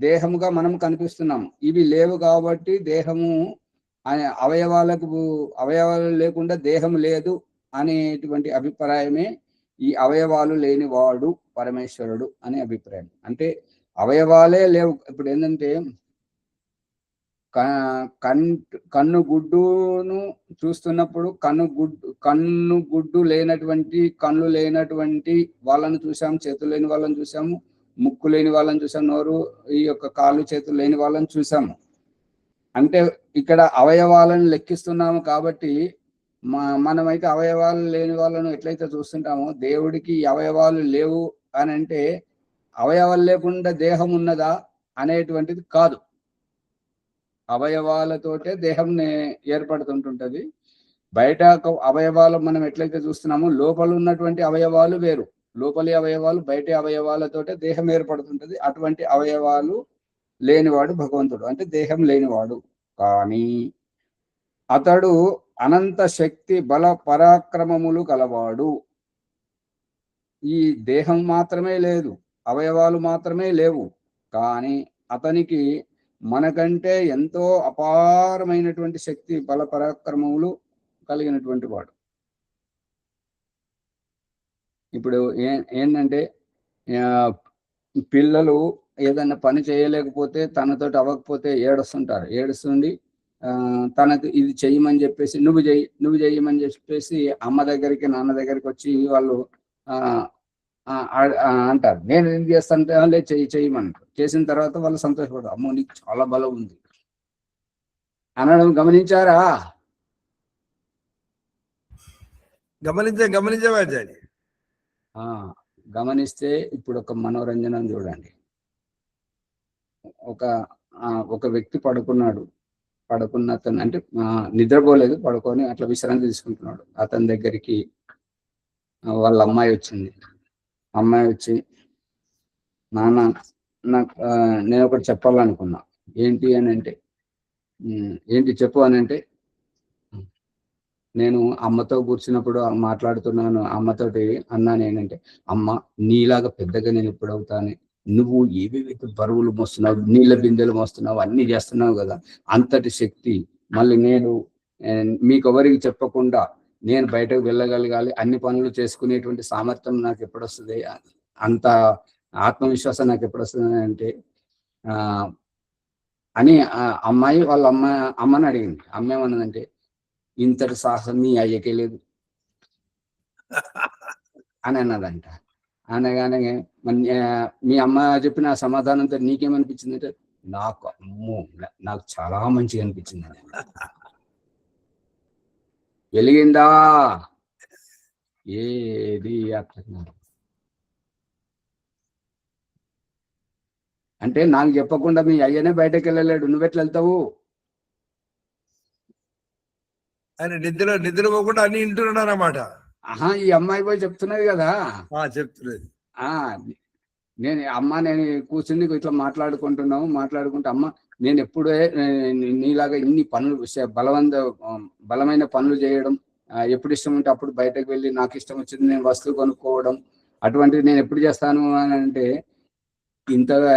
దేహముగా మనం కనిపిస్తున్నాము. ఇవి లేవు కాబట్టి దేహము అనే అవయవాలు లేకుండా దేహం లేదు అనేటువంటి అభిప్రాయమే ఈ అవయవాలు లేనివాడు పరమేశ్వరుడు అనే అభిప్రాయం. అంటే అవయవాలే లేవు. ఇప్పుడు ఏంటంటే కన్ను గుడ్డును చూస్తున్నప్పుడు కన్ను గుడ్డు లేనటువంటి, కళ్ళు లేనటువంటి వాళ్ళని చూసాము, చేతులు లేని వాళ్ళని చూసాము, ముక్కు లేని వాళ్ళని చూసాము, నోరు ఈ యొక్క కాళ్ళు చేతులు లేని వాళ్ళని చూసాము. అంటే ఇక్కడ అవయవాలను లెక్కిస్తున్నాము కాబట్టి మనమైతే అవయవాలు లేని వాళ్ళను ఎట్లయితే చూస్తుంటామో, దేవుడికి అవయవాలు లేవు అని అంటే అవయవాలు లేకుండా దేహం ఉన్నదా అనేటువంటిది కాదు. అవయవాలతోటే దేహం ఏర్పడుతుంటుంటది. బయట అవయవాలు మనం ఎట్లయితే చూస్తున్నామో లోపల ఉన్నటువంటి అవయవాలు వేరు, లోపలి అవయవాలు బయట అవయవాలతోటే దేహం ఏర్పడుతుంటది. అటువంటి అవయవాలు లేనివాడు భగవంతుడు, అంటే దేహం లేనివాడు. కానీ అతడు అనంత శక్తి బల పరాక్రమములు కలవాడు. ఈ దేహం మాత్రమే లేదు, అవయవాలు మాత్రమే లేవు, కానీ అతనికి మనకంటే ఎంతో అపారమైనటువంటి శక్తి బల పరాక్రమములు కలిగినటువంటి వాడు. ఇప్పుడు ఏంటంటే పిల్లలు ఏదైనా పని చేయలేకపోతే, తనతోటి అవ్వకపోతే ఏడుస్తుంటారు. ఏడుస్తుండి తనకు ఇది చెయ్యమని చెప్పేసి, నువ్వు చెయ్యమని చెప్పేసి అమ్మ దగ్గరికి నాన్న దగ్గరికి వచ్చి వాళ్ళు అంటారు, నేను ఏం చేస్తానంటే లే చెయ్యమంటారు. చేసిన తర్వాత వాళ్ళు సంతోషపడతారు, అమ్మో నీకు చాలా బలం ఉంది అనడం గమనించారా? గమనించవాచారి. గమనిస్తే ఇప్పుడు ఒక మనోరంజనం చూడండి. ఒక వ్యక్తి పడుకున్న అతను అంటే నిద్రపోలేదు, పడుకొని అట్లా విశ్రాంతి తీసుకుంటున్నాడు. అతని దగ్గరికి వాళ్ళ అమ్మాయి వచ్చింది. అమ్మాయి వచ్చి, నాన్న నాకు నేను ఒకటి చెప్పాలనుకున్నా. ఏంటి అని అంటే, ఏంటి చెప్పు అని అంటే, నేను అమ్మతో కూర్చున్నప్పుడు మాట్లాడుతున్నాను, అమ్మతోటి అన్నాను ఏంటంటే, అమ్మ నీలాగా పెద్దగా నేను ఎప్పుడు అవుతాను, నువ్వు ఏవేవైతే బరువులు మోస్తున్నావు, నీళ్ళ బిందెలు మోస్తున్నావు, అన్ని చేస్తున్నావు కదా, అంతటి శక్తి మళ్ళీ నేను మీకెవరికి చెప్పకుండా నేను బయటకు వెళ్ళగలగాలి, అన్ని పనులు చేసుకునేటువంటి సామర్థ్యం నాకు ఎప్పుడు వస్తుంది, అంత ఆత్మవిశ్వాసం నాకు ఎప్పుడు వస్తుంది అంటే అని అమ్మాయి వాళ్ళ అమ్మని అడిగింది. అమ్మ ఏమన్నదంటే, ఇంతటి సాహసం మీ అయ్యకే లేదు అని అన్నదంట. అనగానే మీ అమ్మ చెప్పిన సమాధానంతో నీకేమనిపించింది అంటే, నాకు చాలా మంచిగా అనిపించింది అని. వెలిగిందా? ఏది అట్లా అంటే, నాకు చెప్పకుండా మీ అయ్యనే బయటకు వెళ్ళలేడు, నువ్వెట్లా వెళ్తావు? ఆయన నిద్రపోకుండా అన్ని వింటున్నాడు అన్నమాట. ఈ అమ్మాయి పోయి చెప్తున్నది కదా, చెప్తున్నది. నేను కూర్చుని ఇట్లా మాట్లాడుకుంటే, అమ్మ నేను ఎప్పుడే నీలాగా ఇన్ని పనులు బలమైన పనులు చేయడం, ఎప్పుడు ఇష్టం ఉంటే అప్పుడు బయటకు వెళ్ళి నాకు ఇష్టం వచ్చింది నేను వస్తువు కొనుక్కోవడం, అటువంటిది నేను ఎప్పుడు చేస్తాను అని అంటే, ఇంతగా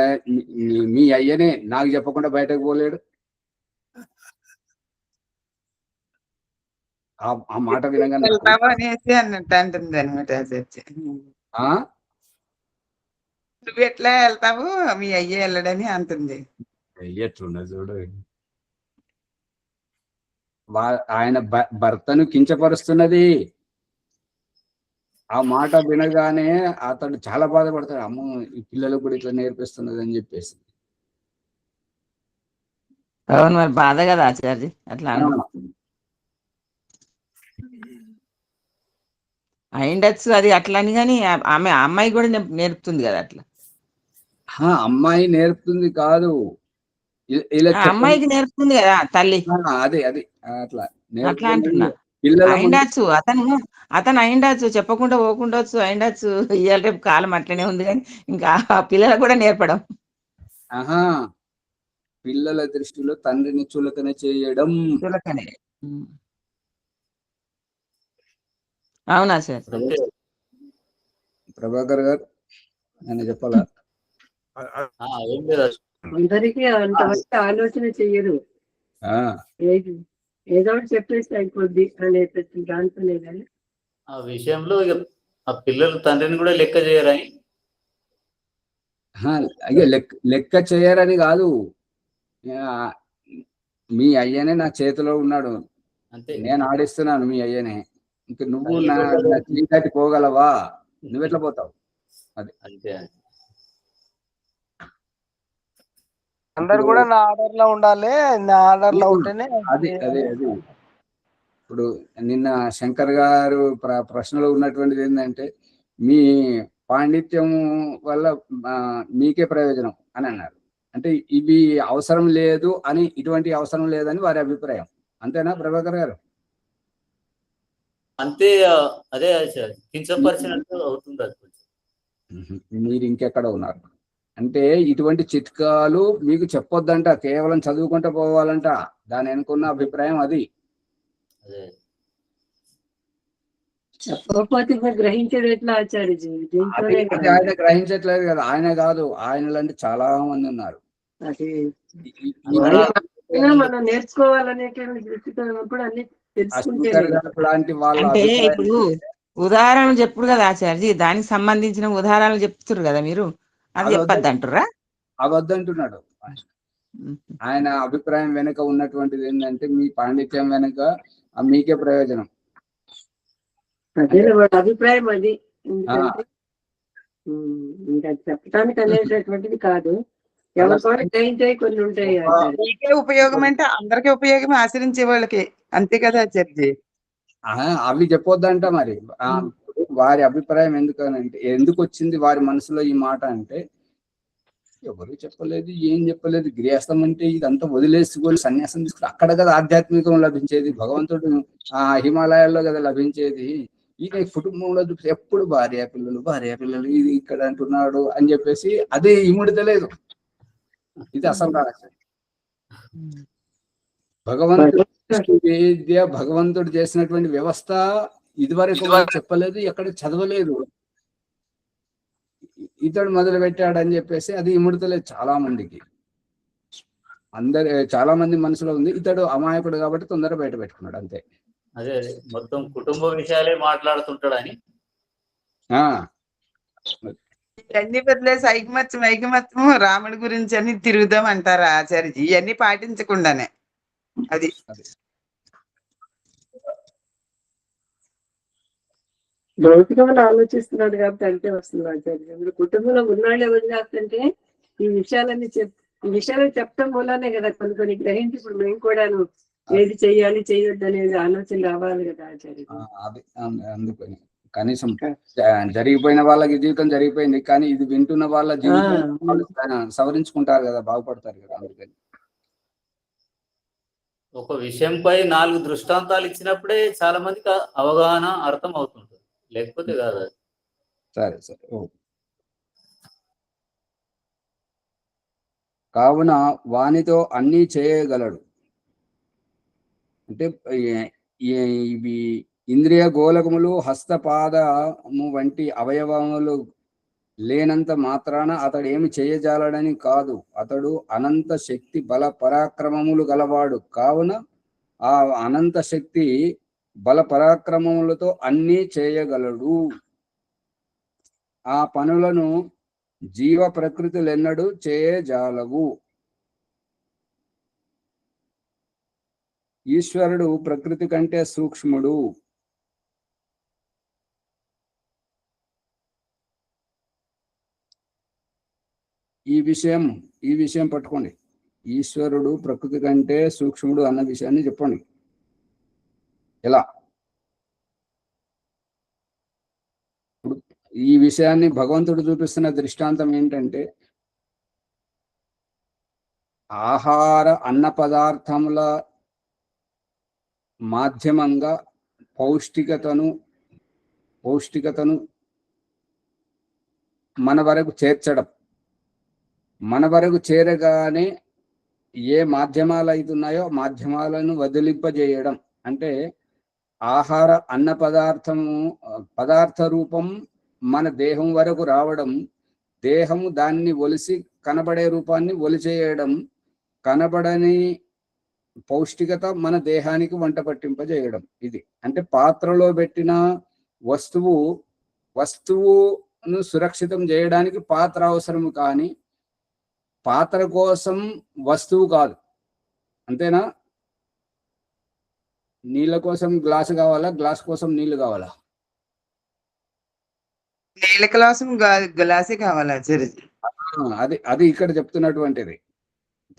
మీ అయ్యనే నాకు చెప్పకుండా బయటకు పోలేడు. ఆ మాట వినగానే అనేసి అన్నట్టు అంటుంది అనమాట. నువ్వు ఎట్లా వెళ్తావు, మీ అయ్యే వెళ్ళడని అంటుంది. ఎట్లున్నది చూడు, ఆయన భర్తను కించపరుస్తున్నది. ఆ మాట వినగానే అతడు చాలా బాధపడతాడు, అమ్మో ఈ పిల్లలకు కూడా ఇట్లా నేర్పిస్తున్నది అని చెప్పేసి. అవును, మరి బాధ కదా ఆచార్య అట్లా అయిండొచ్చు అది అట్లా అని. కానీ అమ్మాయి కూడా నేర్పుతుంది కదా అట్లా. అమ్మాయి నేర్పుతుంది కాదు, ఇలా అమ్మాయికి నేర్పుతుంది కదా తల్లి. అదే అట్లా అట్లా అంటున్నా. అయిండొచ్చు అతను అయిండొచ్చు, చెప్పకుండా పోకుండొచ్చు, అయిండొచ్చు. ఇవాళ రేపు కాలం అట్లనే ఉంది. కానీ ఇంకా పిల్లలకు కూడా నేర్పడం. పిల్లల దృష్టిలో తండ్రిని చులకన చేయడం. అవునా సార్? అంతే. ప్రభాకర్ గారు నేను చెప్పాలా? ఏం లేదు. అందరికీ అంతవరకు ఆలోచన చెయ్యరు. ఆ, ఏది ఏదో ఒకటి చెప్పేస్తే అయిపోద్ది అనే దాంతోనే కానీ ఆ విషయంలో ఇక ఆ పిల్లలు తండ్రిని కూడా లెక్క చేయరని. అయ్యో లెక్క చేయరని కాదు. ఆ, మీ అయ్యనే నా చేతిలో ఉన్నాడు, అంతే. నేను ఆడిస్తున్నాను మీ అయ్యనే. ఇంక నువ్వు నా చీకటి పోగలవా? నువ్వెట్లా పోతావు? అది అంతే. అందరు కూడా నా ఆర్డర్ లో ఉండాలి, నా ఆర్డర్ లో ఉంటేనే అది అదే అది ఇప్పుడు నిన్న శంకర్ గారు ప్రశ్నలో ఉన్నటువంటిది ఏంటంటే మీ పాండిత్యం వల్ల మీకే ప్రయోజనం అని అన్నారు. అంటే ఇవి అవసరం లేదు అని, ఇటువంటి అవసరం లేదని వారి అభిప్రాయం. అంతేనా ప్రభాకర్ గారు? అంతే. అదే కించపరిచినట్టు అవుతుంది అది కొంచెం. మీరు ఇంకెక్కడ ఉన్నారు అంటే ఇటువంటి చిట్కాలు మీకు చెప్పొద్దంట, కేవలం చదువుకుంటూ పోవాలంట. దాని వెనుకున్న అభిప్రాయం అది. అదే చెప్పకపోతే గ్రహించేది ఎట్లా ఆచార్యజీ? దీంట్లోనే అది ఆయన గ్రహించట్లేదు కదా. ఆయన కాదు, ఆయనలాంటి చాలా మంది ఉన్నారు. అది ఈ మనం నేర్చుకోవాలనేటువంటి దృష్టితో అన్ని తెలుసుకుంటే శంకర్ గారు లాంటి వాళ్ళ అంటే అభిప్రాయం ఇప్పుడు ఉదాహరణలు చెప్పుడు కదా ఆచార్యజీ, దానికి సంబంధించిన ఉదాహరణలు చెప్తున్నారు కదా మీరు, అది చెప్పద్దు అంటుర్రా? అవద్దంటున్నాడు. ఆయన అభిప్రాయం వెనుక ఉన్నటువంటిది ఏంటంటే మీ పాండిత్యం వెనుక మీకే ప్రయోజనం. అదే వాడి అభిప్రాయం అది. ఎందుకంటే ఇంకా చెప్పడానికి అనేటటువంటిది కాదు, ఎవరికో గ్రహించే కొన్ని ఉంటాయి. మీకే ఉపయోగం అంటే అందరికీ ఉపయోగం, ఆచరించే వాళ్ళకి. అంతే కదా ఆచార్యజీ? అవి చెప్పొద్దంట. మరి వారి అభిప్రాయం ఎందుకనంటే, ఎందుకు వచ్చింది వారి మనసులో ఈ మాట అంటే, ఎవరు చెప్పలేదు, ఏం చెప్పలేదు, గృహస్థం అంటే ఇదంతా వదిలేసుకొని సన్యాసం తీసుకుని అక్కడ కదా ఆధ్యాత్మికం లభించేది. భగవంతుడు హిమాలయాల్లో కదా లభించేది. ఈయన కుటుంబంలో చూసి ఎప్పుడు భార్య పిల్లలు ఇది ఇక్కడ అంటున్నాడు అని చెప్పేసి అది ఇముడితలేదు. ఇది అసలు రహస్యం. భగవంతుడు చేసినటువంటి వ్యవస్థ ఇదివరకు చెప్పలేదు, ఎక్కడ చదవలేదు. ఇతడు మొదలు పెట్టాడని చెప్పేసి అది ఇముడతలేదు చాలా మందికి. చాలా మంది మనసులో ఉంది, ఇతడు అమాయకుడు కాబట్టి తొందర బయట పెట్టుకున్నాడు అంతే. అదే మొత్తం కుటుంబ విషయాలే మాట్లాడుతుంటాడని. ఇవన్నీ వదిలేసి ఐకమత్యము రాముడి గురించి అని తిరుగుదాం అంటారా ఆచార్యజీ? ఇవన్నీ పాటించకుండానే అది. భౌతికంగా ఆలోచిస్తున్నాడు కాబట్టి అంటే వస్తుంది ఆచార్య. కుటుంబంలో ఉన్నాళ్ళే వదిలేస్తుంటే ఈ విషయాలన్నీ ఈ విషయాలు చెప్పడం వల్లనే కదా కొన్ని గ్రహించి ఇప్పుడు మేము కూడాను ఏది చెయ్యాలి చేయొద్దు అనేది ఆలోచన రావాలి కదా ఆచార్య. అది అందుకని కనీసం జరిగిపోయిన వాళ్ళకి జీవితం జరిగిపోయింది, కానీ ఇది వింటున్న వాళ్ళ జీవితం సవరించుకుంటారు కదా, బాగుపడతారు కదా. అందుకని ఒక విషయంపై 4 దృష్టాంతాలు ఇచ్చినప్పుడే చాలా మందికి అవగాహన అర్థం అవుతుంటుంది, లేకపోతే కాదు. సరే కావున వానితో అన్నీ చేయగలడు. అంటే ఇవి ఇంద్రియ గోలకములు, హస్తపాదము వంటి అవయవములు లేనంత మాత్రాన అతడు ఏమి చేయజాలడని కాదు. అతడు అనంత శక్తి బల పరాక్రమములు గలవాడు. కావున ఆ అనంత శక్తి బల పరాక్రమములతో అన్నీ చేయగలడు. ఆ పనులను జీవ ప్రకృతులెన్నడూ చేయజాలవు. ఈశ్వరుడు ప్రకృతి కంటే సూక్ష్ముడు. ఈ విషయం పట్టుకోండి. ఈశ్వరుడు ప్రకృతి కంటే సూక్ష్ముడు అన్న విషయాన్ని చెప్పండి. ఎలా? ఈ విషయాన్ని భగవంతుడు చూపిస్తున్న దృష్టాంతం ఏంటంటే, అన్న పదార్థముల మాధ్యమంగా పౌష్టికతను మన వరకు చేర్చడం. మన వరకు చేరగానే ఏ మాధ్యమాలు అవుతున్నాయో మాధ్యమాలను వదిలింపజేయడం. అంటే ఆహార అన్న పదార్థ రూపం మన దేహం వరకు రావడం, దేహము దాన్ని ఒలిసి కనబడే రూపాన్ని ఒలిచేయడం, కనబడని పౌష్టికత మన దేహానికి వంట పట్టింపజేయడం. ఇది అంటే పాత్రలో పెట్టిన వస్తువును సురక్షితం చేయడానికి పాత్ర అవసరం, కానీ పాత్ర కోసం వస్తువు కాదు. అంతేనా? నీళ్ళ కోసం గ్లాసు కావాలా, గ్లాస్ కోసం నీళ్లు కావాలా? నీళ్ళ కోసం గ్లాసే కావాలి ఆచార్యజీ. అది అది ఇక్కడ చెప్తున్నటువంటిది.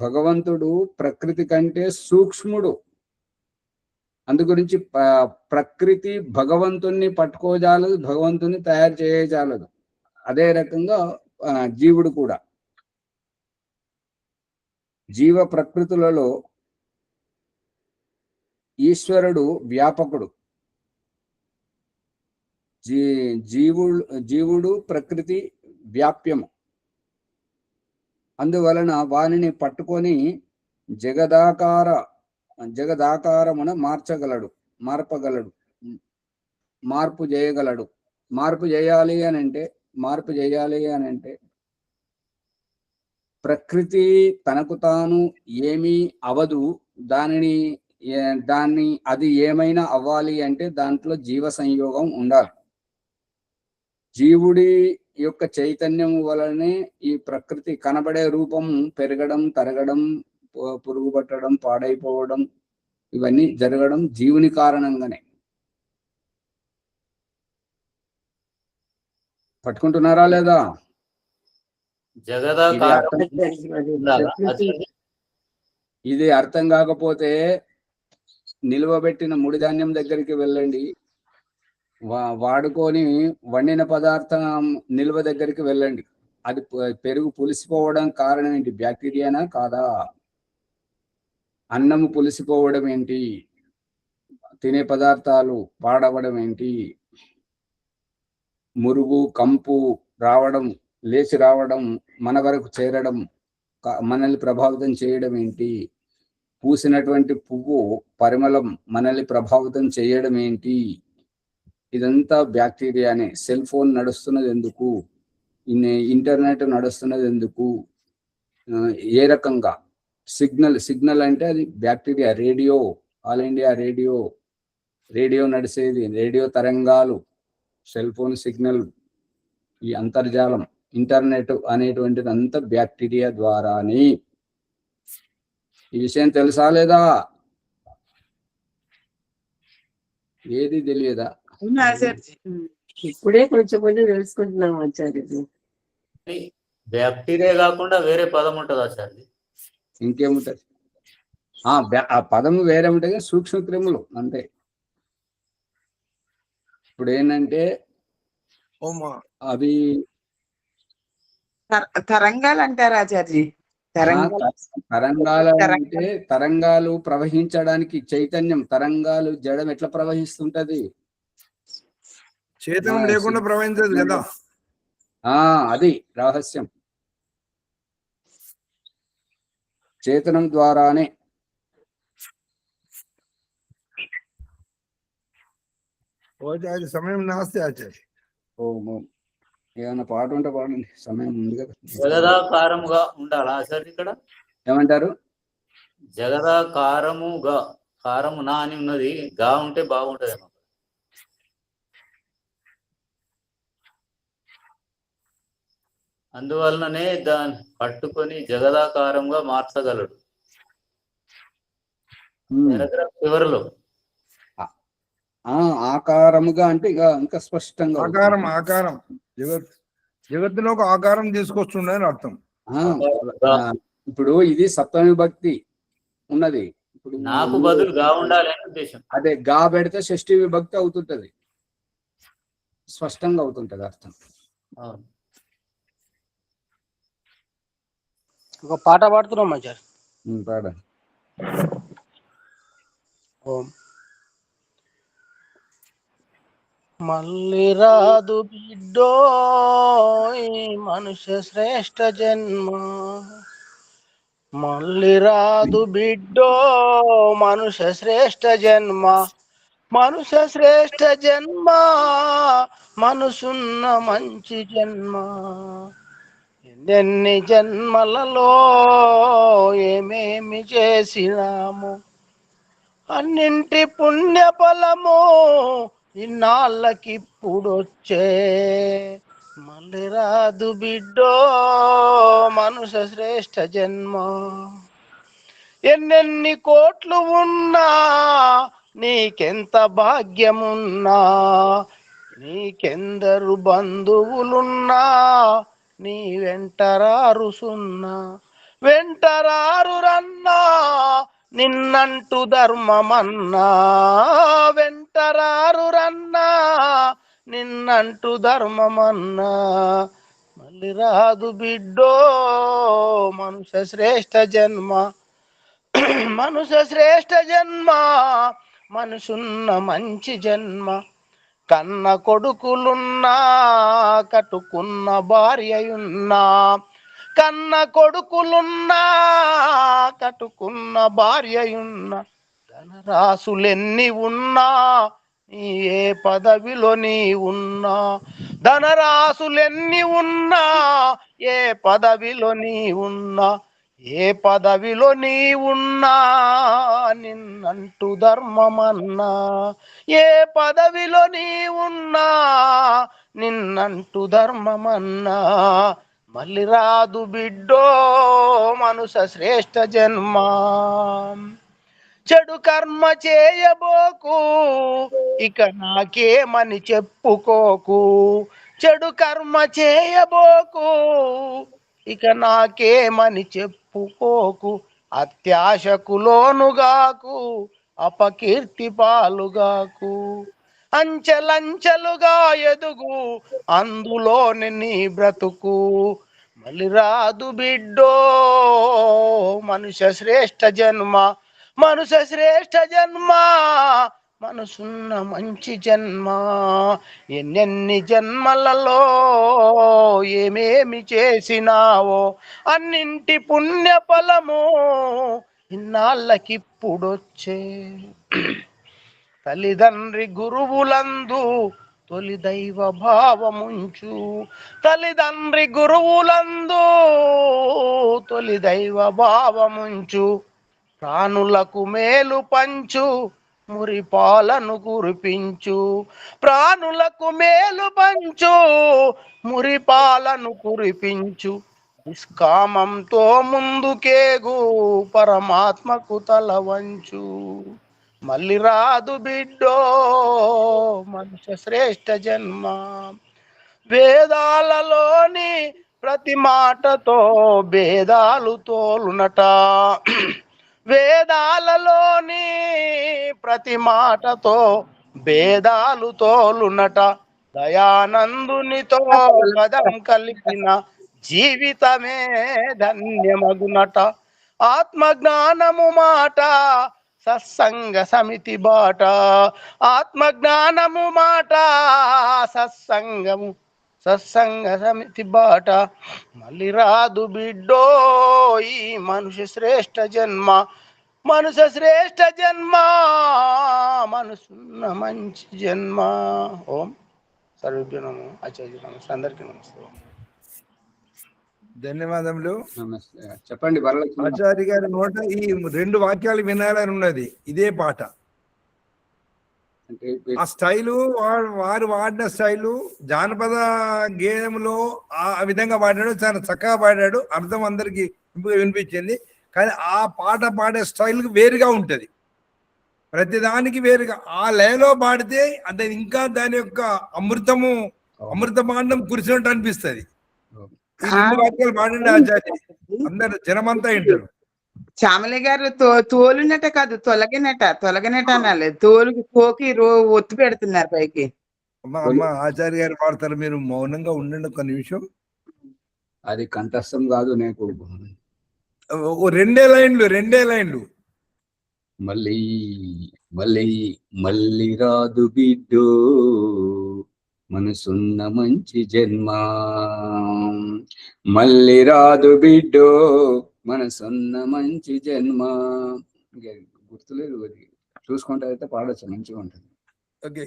భగవంతుడు ప్రకృతి కంటే సూక్ష్ముడు. అందుగురించి ప్రకృతి భగవంతుణ్ణి పట్టుకోజాలదు, భగవంతుని తయారు చేయజాలదు. అదే రకంగా జీవుడు కూడా. జీవ ప్రకృతులలో ఈశ్వరుడు వ్యాపకుడు. జీవుడు ప్రకృతి వ్యాప్యము. అందువలన వానిని పట్టుకొని జగదాకారమున మార్పగలడు, మార్పు చేయగలడు. మార్పు చేయాలి అని అంటే ప్రకృతి తనకు తాను ఏమీ అవదు. దాన్ని అది ఏమైనా అవ్వాలి అంటే దాంట్లో జీవ సంయోగం ఉండాలి. జీవుడి యొక్క చైతన్యం వలనే ఈ ప్రకృతి కనబడే రూపం పెరగడం, తరగడం, పురుగు పట్టడం, పాడైపోవడం, ఇవన్నీ జరగడం జీవుని కారణంగానే. పట్టుకుంటున్నారా లేదా? ఇది అర్థం కాకపోతే నిలువబెట్టిన ముడి ధాన్యం దగ్గరికి వెళ్ళండి, వాడుకొని వండిన పదార్థం నిల్వ దగ్గరికి వెళ్ళండి. అది పెరుగు పులిసిపోవడం కారణం ఏంటి? బ్యాక్టీరియానా కాదా? అన్నము పులిసిపోవడం ఏంటి? తినే పదార్థాలు పాడవడం ఏంటి? మురుగు కంపు రావడం, లేచి రావడం, మన వరకు చేరడం, మనల్ని ప్రభావితం చేయడం ఏంటి? పూసినటువంటి పువ్వు పరిమళం మనల్ని ప్రభావితం చేయడం ఏంటి? ఇదంతా బ్యాక్టీరియానే. సెల్ ఫోన్ నడుస్తున్నది ఎందుకు? ఇంటర్నెట్ నడుస్తున్నది ఎందుకు? ఏ రకంగా? సిగ్నల్ అంటే అది bacteria. Radio, all India radio నడిచేది, రేడియో తరంగాలు, సెల్ ఫోన్ సిగ్నల్, ఈ అంతర్జాలం, ఇంటర్నెట్ అనేటువంటిది అంతా బ్యాక్టీరియా ద్వారానే. ఈ విషయం తెలుసా లేదా? ఏది తెలియదా? ఇప్పుడే కొంచెం తెలుసుకుంటున్నాం ఆచార్యజీ. బ్యాక్టీరియా కాకుండా వేరే పదం ఉంటుంది ఆచార్య. ఇంకేముంటది? ఆ పదము వేరే ఉంటుంది, సూక్ష్మ క్రిములు అంతే. ఇప్పుడు ఏంటంటే అవి తరంగాలు అంటారు ఆచార్యజీ. తరంగాలు అంటే తరంగాలు ప్రవహించడానికి చైతన్యం. తరంగాలు జడం ఎట్లా ప్రవహిస్తుంటది? చేతనం లేకుండా ప్రవహించదు కదా. అది రహస్యం. చేతనం ద్వారానే. సమయం నాస్తే ఆచార్య. ఏమైనా పాట ఉంటే పాడండి, సమయం ఉంది కదా. జగదాకారముగా ఉండాలా ఆచార్య ఇక్కడ? ఏమంటారు? జగదాకారముగా, కారము నా అని ఉన్నది, గా ఉంటే బాగుంటది. అందువలననే దాన్ని పట్టుకొని జగదాకారంగా మార్చగలడు. చివరిలో ఆకారముగా అంటే ఇంకా స్పష్టంగా ఆకారం జగత్తులో ఒక ఆకారం తీసుకొస్తుండని అర్థం. ఇప్పుడు ఇది సప్తమ విభక్తి ఉన్నది. ఇప్పుడు నాకు బదులు గా ఉండాలి అని ఉద్దేశం. అదే గా పెడితే షష్ఠి విభక్తి అవుతుంటది, స్పష్టంగా అవుతుంటది అర్థం. ఒక పాట పాడుతున్నాం ఆచార్య. పాడండి. ఓం మళ్ళీ రాదు బిడ్డో మనుష్య శ్రేష్ఠ జన్మ, మళ్ళీ రాదు బిడ్డో మనుష్య శ్రేష్ఠ జన్మ, మనుష్య శ్రేష్ఠ జన్మ మనసున్న మంచి జన్మ ఎన్నెన్ని జన్మలలో ఏమేమి చేసినాము అన్నింటి పుణ్య ఫలము ఇన్నాళ్ళకిప్పుడొచ్చే మళ్ళీ రాదు బిడ్డో మనుష్య శ్రేష్ఠ జన్మ ఎన్నెన్ని కోట్లు ఉన్నా నీకెంత భాగ్యమున్నా నీకెందరు బంధువులున్నా నీ వెంటరారు సున్నా వెంటరారు రన్నా నిన్నంటూ ధర్మమన్నా వెంటరారు రన్నా నిన్నంటూ ధర్మమన్నా మళ్ళీ రాదు బిడ్డో మనుష్య శ్రేష్ఠ జన్మ మనుష్య శ్రేష్ఠ జన్మ మనసున్న మంచి జన్మ కన్న కొడుకులున్నా కట్టుకున్న భార్యయున్నా కన్న కొడుకులున్నా కట్టుకున్న భార్యయున్నా ధనరాశులెన్ని ఉన్నా నీ ఏ పదవిలో నీ ఉన్నా ధనరాశులెన్ని ఉన్నా ఏ పదవిలో నీ ఉన్నా ఏ పదవిలో నీ ఉన్నా నిన్నంటూ ధర్మమన్నా ఏ పదవిలో నీ ఉన్నా నిన్నంటూ ధర్మమన్నా మళ్ళీ రాదు బిడ్డో మనుష్య శ్రేష్ఠ జన్మ చెడు కర్మ చేయబోకు ఇక నాకేమని చెప్పుకోకు చెడు కర్మ చేయబోకు ఇక నాకేమని చెప్పుకోకు అత్యాశకు లోనుగాకు అపకీర్తి పాలుగాకు అంచెలంచెలుగా ఎదుగు అందులోని నీ బ్రతుకు మళ్ళీ రాదు బిడ్డో మనుష్య శ్రేష్ఠ జన్మ మనుష్య శ్రేష్ఠ జన్మ మనసున్న మంచి జన్మ ఎన్నెన్ని జన్మలలో ఏమేమి చేసినావో అన్నింటి పుణ్య ఫలము ఇన్నాళ్ళకిప్పుడొచ్చే తల్లిదండ్రి గురువులందు తొలి దైవ భావముంచు తల్లిదండ్రి గురువులందు తొలి దైవ భావముంచు ప్రాణులకు మేలు పంచు మురిపాలను కురిపించు ప్రాణులకు మేలు పంచు మురిపాలను కురిపించు నిష్కామంతో ముందుకేగు పరమాత్మకు తల వంచు మళ్ళీ రాదు బిడ్డో మనుష్య శ్రేష్ఠ జన్మ వేదాలలోని ప్రతి మాటతో భేదాలు తోలునట వేదాలలోని ప్రతి మాటతో భేదాలు తోలునట దయానందునితో పదం కలిపిన జీవితమే ధన్యమగునట ఆత్మజ్ఞానము మాట సత్సంగ సమితి బాట ఆత్మజ్ఞానము మాట సత్సంగ సమితి బాట మళ్ళీ రాదు బిడ్డో ఈ మనుష్య శ్రేష్ఠ జన్మ మనుష్య శ్రేష్ఠ జన్మ మనసున్న మంచి జన్మ ఓం సర్వేభ్యో నమః ఆచార్య నమస్తే అందరికీ నమస్తే ధన్యవాదములు. నమస్తే. చెప్పండి వరలక్ష్మి. ఆచార్య గారి నోట ఈ 2 వాక్యాలు వినాలని ఉన్నది. ఇదే పాట. అంటే ఆ స్టైలు వారు వాడిన స్టైలు జానపద గేయంలో ఆ విధంగా పాడాడు. చాలా చక్కగా పాడాడు. అర్థం అందరికి వినిపించింది. కానీ ఆ పాట పాడే స్టైల్ వేరుగా ఉంటది. ప్రతిదానికి వేరుగా ఆ లయలో పాడితే అంటే ఇంకా దాని యొక్క అమృతమాండం కురిసినట్టు అనిపిస్తుంది. ఈ 2 వాక్యాలు పాడండి ఆచార్య, అందరు జనమంతా వింటారు. చామలి గారు తోలునట కాదు తొలగనట అనాలి. తోకి ఒత్తి పెడుతున్నారు పైకి. అమ్మ ఆచార్య గారు పాడతారు, మీరు మౌనంగా ఉండండి ఒక నిమిషం. అది కంఠస్థం కాదు. నేను రెండే లైన్లు మళ్ళీ మళ్ళీ మళ్ళీ రాదు బిడ్డో మనసున్న మంచి జన్మ మళ్ళీ రాదు బిడ్డో మనసున్న మంచి జన్మ. గుర్తులేదు, అది చూసుకుంటే అయితే పాడచ్చు, మంచిగా ఉంటుంది. ఓకే,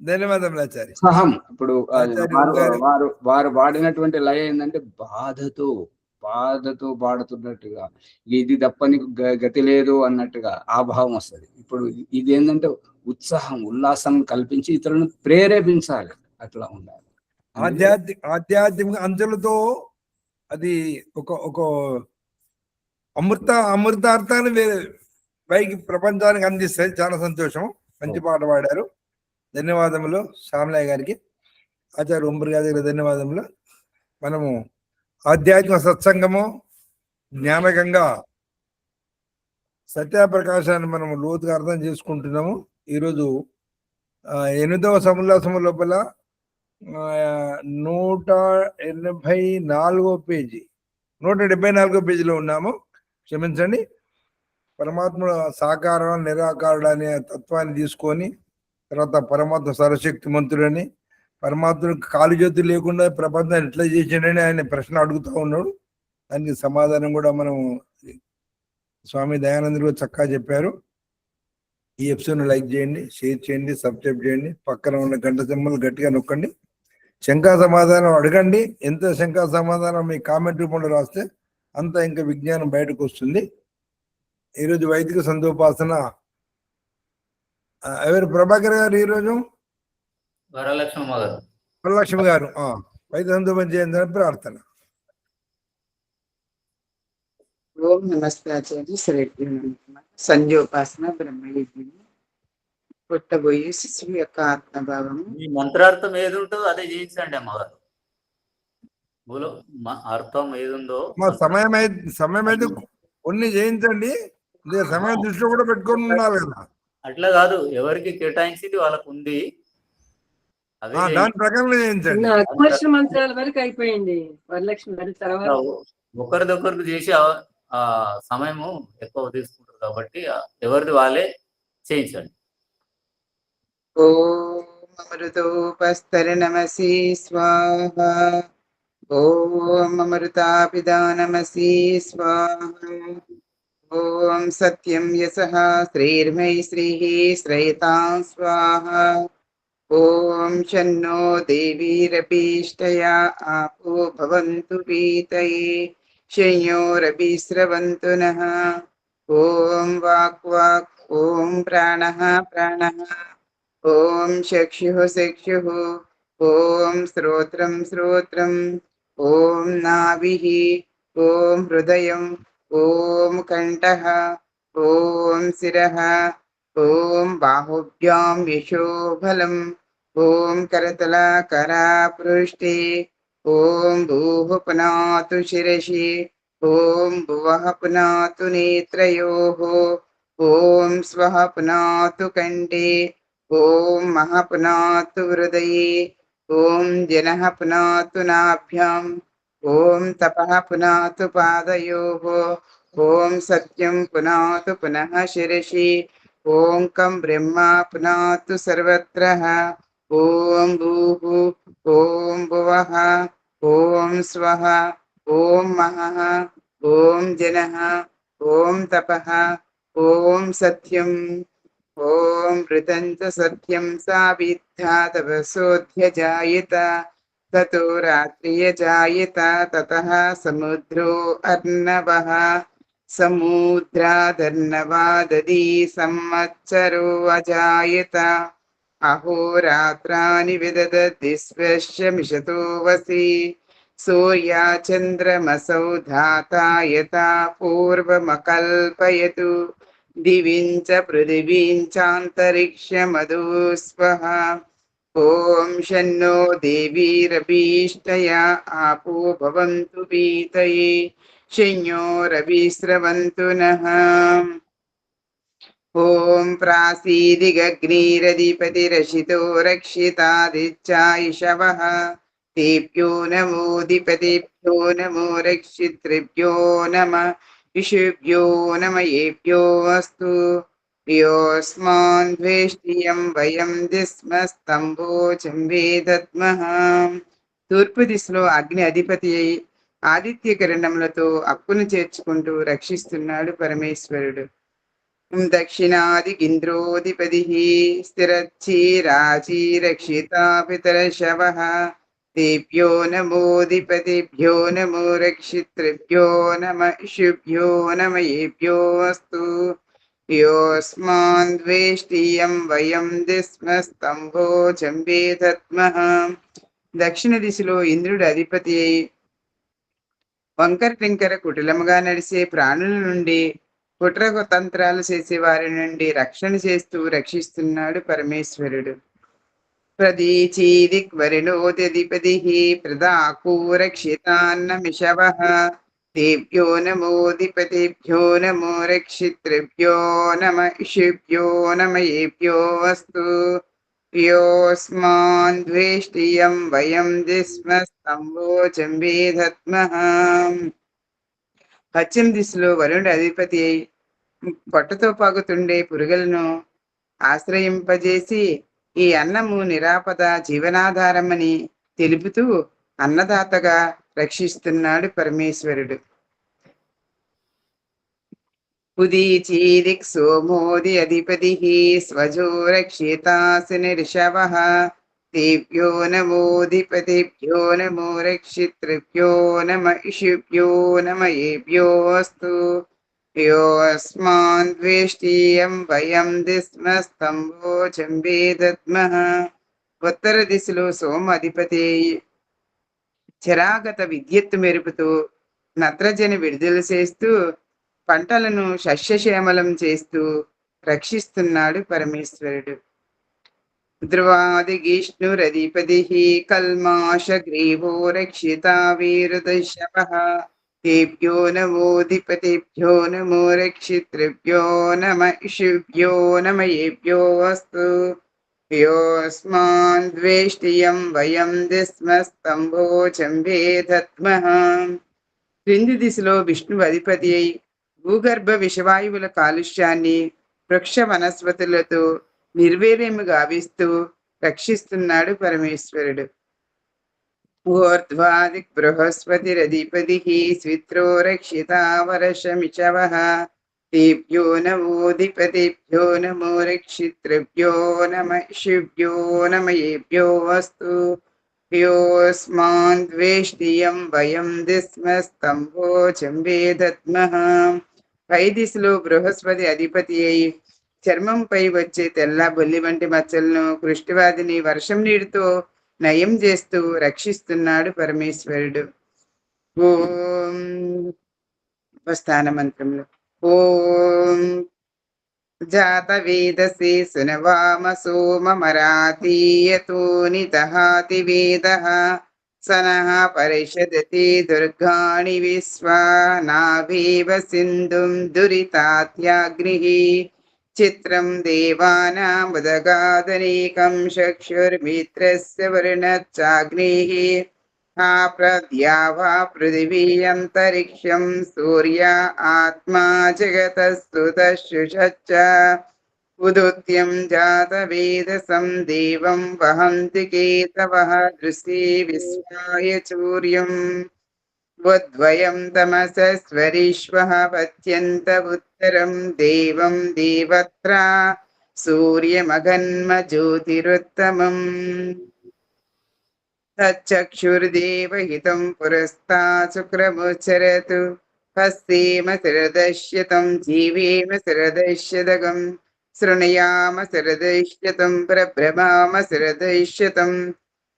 ధన్యవాదములు ఆచార్య. ఉత్సాహం. ఇప్పుడు ఆచార్య వారు గారు. వారు వారు వాడినటువంటి లయ ఏంటంటే బాధతో బాధతో పాడుతున్నట్టుగా, ఇది తప్ప నీకు గతి లేదు అన్నట్టుగా ఆ భావం వస్తుంది. ఇప్పుడు ఇది ఏంటంటే ఉత్సాహం, ఉల్లాసం కల్పించి ఇతరులను ప్రేరేపించాలి, అట్లా ఉండాలి. ఆధ్యాత్మిక అంచులతో అది ఒక ఒక అమృతార్థాన్ని పైకి ప్రపంచానికి అందిస్తుంది. చాలా సంతోషం. మంచి పాట పాడారు. ధన్యవాదములు శ్యామలయ్య గారికి, ఆచార్య ఓంప్రకాష్ గారికి ధన్యవాదములు. మనము ఆధ్యాత్మిక సత్సంగము జ్ఞానకంగా సత్యప్రకాశాన్ని మనము లోతుగా అర్థం చేసుకుంటున్నాము. ఈరోజు 8వ సముల్లాసము లోపల 184 పేజీ 174 పేజీలో ఉన్నాము. క్షమించండి. పరమాత్ముడు సాకారం నిరాకారుడు అనే తత్వాన్ని తీసుకొని, తర్వాత పరమాత్మ సర్వశక్తిమంతుడని, పరమాత్ముడు కాలు చేతులు లేకుండా ప్రపంచాన్ని ఎట్లా చేసాడని ఆయన ప్రశ్న అడుగుతూ ఉన్నాడు. దానికి సమాధానం కూడా మనం స్వామి దయానందుడు చక్కగా చెప్పారు. ఈ ఎపిసోడ్ను లైక్ చేయండి, షేర్ చేయండి, సబ్స్క్రైబ్ చేయండి, పక్కన ఉన్న గంట సింబల్ గట్టిగా నొక్కండి. శంకా సమాధానం అడగండి. ఎంత శంకా సమాధానం మీ కామెంట్ రూపంలో రాస్తే అంత ఇంకా విజ్ఞానం బయటకు వస్తుంది. ఈరోజు వైదిక సంధోపాసన ఎవరు? ప్రభాకర్ గారు ఈరోజు వరలక్ష్మి గారు వైదిక సంధోపం చేయండి ప్రార్థన. ఓం నమస్తే ఆచార్య. శ్రీ సంధ్యోపాసన బ్రహ్మయజ్ఞం. పుట్టబోయే శిశువు యొక్క ఆత్మభావము. ఈ మంత్రార్థం ఏది ఉంటుందో అదే చేయించండి అమ్మగారు. అర్థం ఏదుందో సమయం అయితే కొన్ని చేయించండి. సమయం దృష్టిలో కూడా పెట్టుకొని ఉండాలి కదా. అట్లా కాదు, ఎవరికి కేటాయించింది వాళ్ళకు ఉంది. దాని ప్రకారం చేయించండి. అఘోష మంత్రాల వరకు అయిపోయింది వరలక్ష్మి గారి. తర్వాత ఒకరిదొకరికి చేసి ఆ సమయము ఎక్కువ తీసుకుంటారు కాబట్టి ఎవరిది వాళ్ళే చేయించండి. ఓం అమృతోపస్తరణమసి స్వాహ. ఓం అమృతాపిదానమసి స్వాహ. ఓం సత్యం యశః శ్రీర్మై శ్రీః శ్రయతాం స్వాహ. ఓం షన్నో దేవీరపీష్టయా ఆపో భవంతు పీతయే శయ్యోరభిస్రవంతు నః. ఓం వాక్ వాక్. ఓం ప్రాణః ప్రాణః. ఓం చక్షుః చక్షుః. ఓం శ్రోత్రం శ్రోత్రం. ఓం నాభిః. ఓం హృదయం. ఓం కంఠః. ఓం శిరః. ఓం బాహుభ్యాం యశోబలం. ఓం కరతలాకరాపృష్ఠే. ఓం భూః పునాతు శిరసి. ఓం భువః పునాతు నేత్రయోః. ఓం స్వః పునాతు కంఠే. ఓం మహః పునాతు హృదయే. ఓం జనః పునాతు నాభ్యాం. ఓం తపః పునాతు పాదయోః. ఓం సత్యం పునాతు పునః శిరసి. ఓం కం బ్రహ్మ పునాతు సర్వత్ర. ఓం భూః. ఓం భువః. ఓం స్వః. ఓం మహః. ఓం జనః. ఓం తపః. ఓం సత్యం. ఓం ఋతం చ సత్యం సావిద్ధా తపసోధ్యజాయత. తతో రాత్రియజాయత. తతః సముద్రో అర్ణవః. సముద్రాదర్ణవాదీ సంవత్సరో అజాయత. అహోరాత్రాని విదదతి స్వస్య మిషతో వసి. సూర్యాచంద్రమసౌ ధాతా యథా పూర్వమకల్పయతు. దివిం చ పృథివీం చాంతరిక్షమదో స్వః. ఓం షన్నో దేవీరభీష్టయా ఆపో భవంతు పీతయే శయ్యోరభిస్రవంతు నః. ఓం ప్రాసీదిగగ్నిరధిపతిరషితో రక్షితాదిచ్చాయిషవః. తేభ్యో నమోధిపతిభ్యో నమో రక్షితృభ్యో నమః. ఇషుభ్యో నమ ఏభ్యో అస్తు. యోస్మాన్ ద్వేష్టియం వయం దిస్మస్తంభోజం వేదత్మః. తూర్పు దిశలో అగ్ని అధిపతి అయి ఆదిత్య కిరణములతో అప్పును చేర్చుకుంటూ రక్షిస్తున్నాడు పరమేశ్వరుడు. దక్షిణాదిగింద్రోధిపతి స్థిరచ్చీరాచీరక్షితా పితరశవః तेभ्यो नमोऽधिपतिभ्यो नमो रक्षितृभ्यो नम इषुभ्यो नम येभ्यो अस्तु योऽस्मान् द्वेष्टियं वयं दिस्मस्तंभो चम्बे दद्मः. దక్షిణ దిశలో ఇంద్రుడు అధిపతి అయి వంకర టింకర కుటిలముగా నడిసే ప్రాణుల నుండి కుట్ర తంత్రాలు చేసే వారి నుండి రక్షణ చేస్తూ రక్షిస్తున్నాడు పరమేశ్వరుడు. ప్రదీచీదిక్వరిణోదధిపతిః ప్రదాకూరక్షితాన్నమిషవః तेभ्यो नमोऽधिपतिभ्यो नमो रक्षितृभ्यो नम इषुभ्यो नम येभ्यो अस्तु योऽस्मान् द्वेष्टियं वयं दिस्मस्तंभोजम्बे दद्मः. పశ్చిమ దిశలో వరుణుడు అధిపతి అయి పొట్టతో పాగుతుండే పురుగులను ఆశ్రయింపజేసి ఈ అన్నము నిరాపద జీవనాధారమని తెలుపుతూ అన్నదాతగా రక్షిస్తున్నాడు పరమేశ్వరుడు. ఉదీచీదిక్ సోమోది అధిపతి స్వజో రక్షితాసి నిర్షవః तेभ्यो नमोऽधिपतिभ्यो नमो रक्षितृभ्यो नम इषुभ्यो नम येभ्यो अस्तु योऽस्मान् द्वेष्टियं वयं दिस्मस्तंभो चम्बे दद्मः. ఉత్తర దిశలో సోమ అధిపతి చిరాగత విద్యుత్తు మెరుపుతూ నత్రజని విడుదల చేస్తూ పంటలను సస్యశ్యామలం చేస్తూ రక్షిస్తున్నాడు పరమేశ్వరుడు. ధ్రువాదిగిష్ణురధిపతి కల్మాషగ్రీవో రక్షితా వీరుదశవః तेभ्यो नमोऽधिपतिभ्यो नमो रक्षितृभ्यो नम इषुभ्यो नम येभ्यो अस्तु योऽस्मान् द्वेष्टियं वयं दिस्मस्तंभो चम्बे दद्मः. క్రింది దిశలో విష్ణువు అధిపతి అయి భూగర్భ విషవాయువుల కాలుష్యాన్ని వృక్ష వనస్పతులతో నిర్వీర్యము గావిస్తూ రక్షిస్తున్నాడు పరమేశ్వరుడు. ఊర్ధ్వాదిక్ బృహస్పతిరధిపతిః స్విత్రో రక్షితా వర్షమిషవః तेभ्यो नमोऽधिपतिभ्यो नमो रक्षितृभ्यो नम इषुभ्यो नम येभ्यो अस्तु योऽस्मान् द्वेष्टियं वयं दिस्मस्तंभो चम्बे दद्मः. పై దిశలో బృహస్పతి అధిపతి అయి చర్మంపై వచ్చే తెల్ల బొల్లి వంటి మచ్చలను కృష్టివాదిని వర్షం నీటితో నయం చేస్తూ రక్షిస్తున్నాడు పరమేశ్వరుడు. ఓం ఉపస్థాన మంత్రంలో ఓం జాతవేదసే సునవామ సోమమరాతీయతో నిదహాతి వేదః సనః పరిషదతి దుర్గాణి విశ్వా నాభేవ సింధుం దురితాత్యాగ్నిః చిత్రం దేవానాముదగాదనేకం చక్షుర్మిత్రస్య వరుణశ్చాగ్నిః ఆప్రద్యావా పృథివీయంతరిక్షం సూర్య ఆత్మా జగతస్తుతశుషచ్చ ఉదుత్యం జాతవేదసం దేవం వహంతి కేతవః దృశే విశ్వాయ చూర్యం ఉద్వయం తమసస్వరీశ్వః పత్యంత ఉత్తరం దేవం దేవత్రా సూర్యమఘన్మ జ్యోతిరుత్తమం తచ్చక్షుర్దేవహితం పురస్తాత్ శుక్రముచ్చరతు హస్తేమ శరదశ్యతం జీవేమ శరదశ్యదగం శృణుయామ శరదశ్యతం ప్రభ్రమామ శరదశ్యతం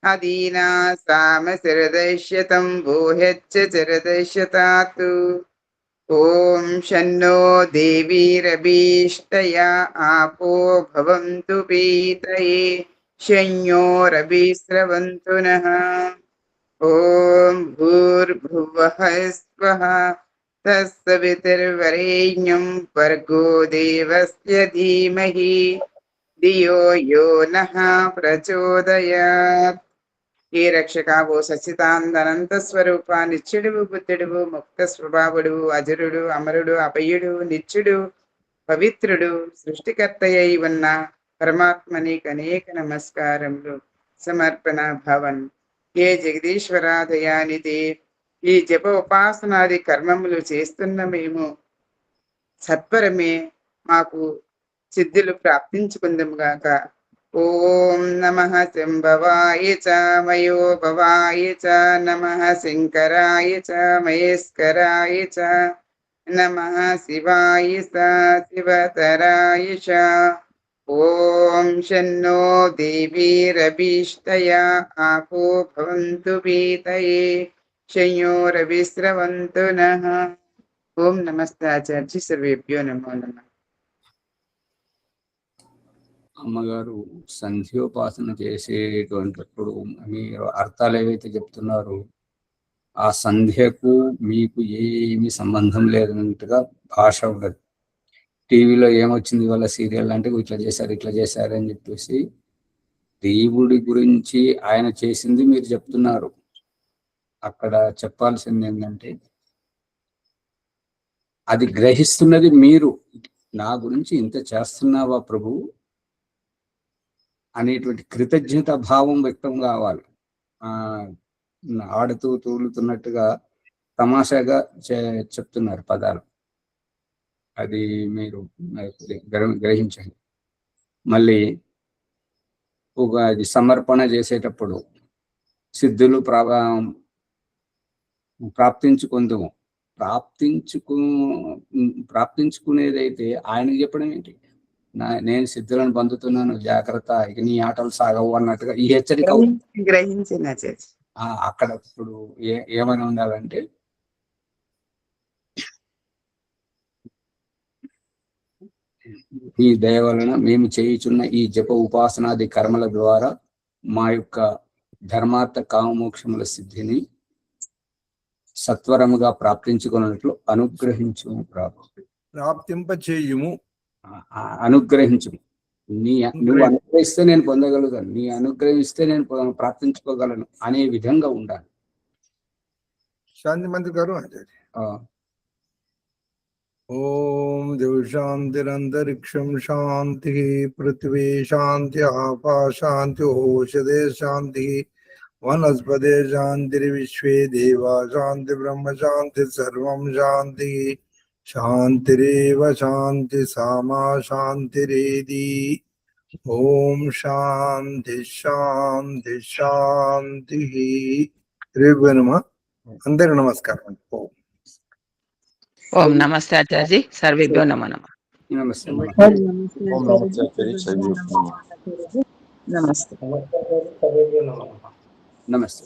అదీనా సామ శరదశ్యతం భూహ్యచ్చ శరదశ్యతాతు. ఓం షన్నో దేవీరభీష్టయా ఆపో భవంతు పీతయే శన్యోరభిస్రవంతు నః. ఓం భూర్భువః స్వః తత్సవితుర్వరేణ్యం భర్గో దేవస్య ధీమహి ధియో యో నః ప్రచోదయాత్. ఏ రక్షక ఓ సచితానంద స్వరూప నిత్యుడువు బుద్ధుడువు ముక్త స్వభావుడు అజరుడు అమరుడు అభయుడు నిత్యుడు పవిత్రుడు సృష్టికర్తయ్య ఉన్న పరమాత్మని అనేక నమస్కారములు సమర్పణ భవన్. ఏ జగదీశ్వర దయానిధి, ఈ జప ఉపాసనాది కర్మములు చేస్తున్న మేము సత్వరమే మాకు సిద్ధులు ప్రాప్తించుకుందాము గాక. ఓం నమః శంభవాయ చ మయోభవాయ చ నమః శంకరాయ చ మహేశ్వరాయ చ నమః శివాయ స శివతరాయ చ. ఓం శన్నో దేవీరభీష్టయ ఆపో భవంతు పీతయే శయోరవిస్రవంతు నః. ఓం నమస్తే ఆచార్య సర్వేభ్యో నమో నమః. అమ్మగారు సంధ్యోపాసన చేసేటువంటిప్పుడు మీరు అర్థాలు ఏవైతే చెప్తున్నారో ఆ సంధ్యకు మీకు ఏమి సంబంధం లేదన్నట్టుగా భాష ఉండదు. టీవీలో ఏమొచ్చింది వాళ్ళ సీరియల్ అంటే ఇట్లా చేశారు అని చెప్పేసి దేవుడి గురించి ఆయన చేసింది మీరు చెప్తున్నారు. అక్కడ చెప్పాల్సింది ఏంటంటే అది గ్రహిస్తున్నది మీరు. నా గురించి ఇంత చేస్తున్నావా ప్రభు అనేటువంటి కృతజ్ఞత భావం వ్యక్తం కావాలి. ఆడుతూ తూలుతున్నట్టుగా తమాషాగా చెప్తున్నారు పదాలు. అది మీరు గ్రహించండి. మళ్ళీ అది సమర్పణ చేసేటప్పుడు సిద్ధులు ప్రాప్తించుకునేదైతే ఆయనకి చెప్పడం ఏంటి? నేను సిద్ధులను పొందుతున్నాను, జాగ్రత్త, ఇక నీ ఆటలు సాగవు అన్నట్టుగా ఈ హెచ్చరిక గ్రహించిన అక్కడ ఇప్పుడు ఏమైనా ఉండాలంటే ఈ దయ వలన మేము చేయుచున్న ఈ జప ఉపాసనాది కర్మల ద్వారా మా యొక్క ధర్మార్థ కామమోక్షముల సిద్ధిని సత్వరముగా ప్రాప్తించుకున్నట్లు అనుగ్రహించు ప్రభు. ప్రాప్తింపచేయుము, అనుగ్రహించు. నువ్వు అనుగ్రహిస్తే నేను పొందగలుగుతాను, నీ అనుగ్రహిస్తే నేను ప్రార్థించుకోగలను అనే విధంగా ఉండాలి. శాంతి మంత్రి గారు. ఓం దేవశాంతిరంతరిక్షం శాంతి, పృథివీ శాంతి, ఆపా శాంతి, ఓషధే శాంతి, వనస్పతే శాంతి, విశ్వే దేవా శాంతి, బ్రహ్మ శాంతి, సర్వం శాంతి. శాంతిరేవ శాంతి సామా శాంతిరేది. ఓం శాంతి శాంతి శాంతి. రేపు అందరికి నమస్కారం. ఓం నమస్తే ఆచార్య, సర్వేభ్యో నమో నమః. నమస్తే. నమస్తే. నమస్తే.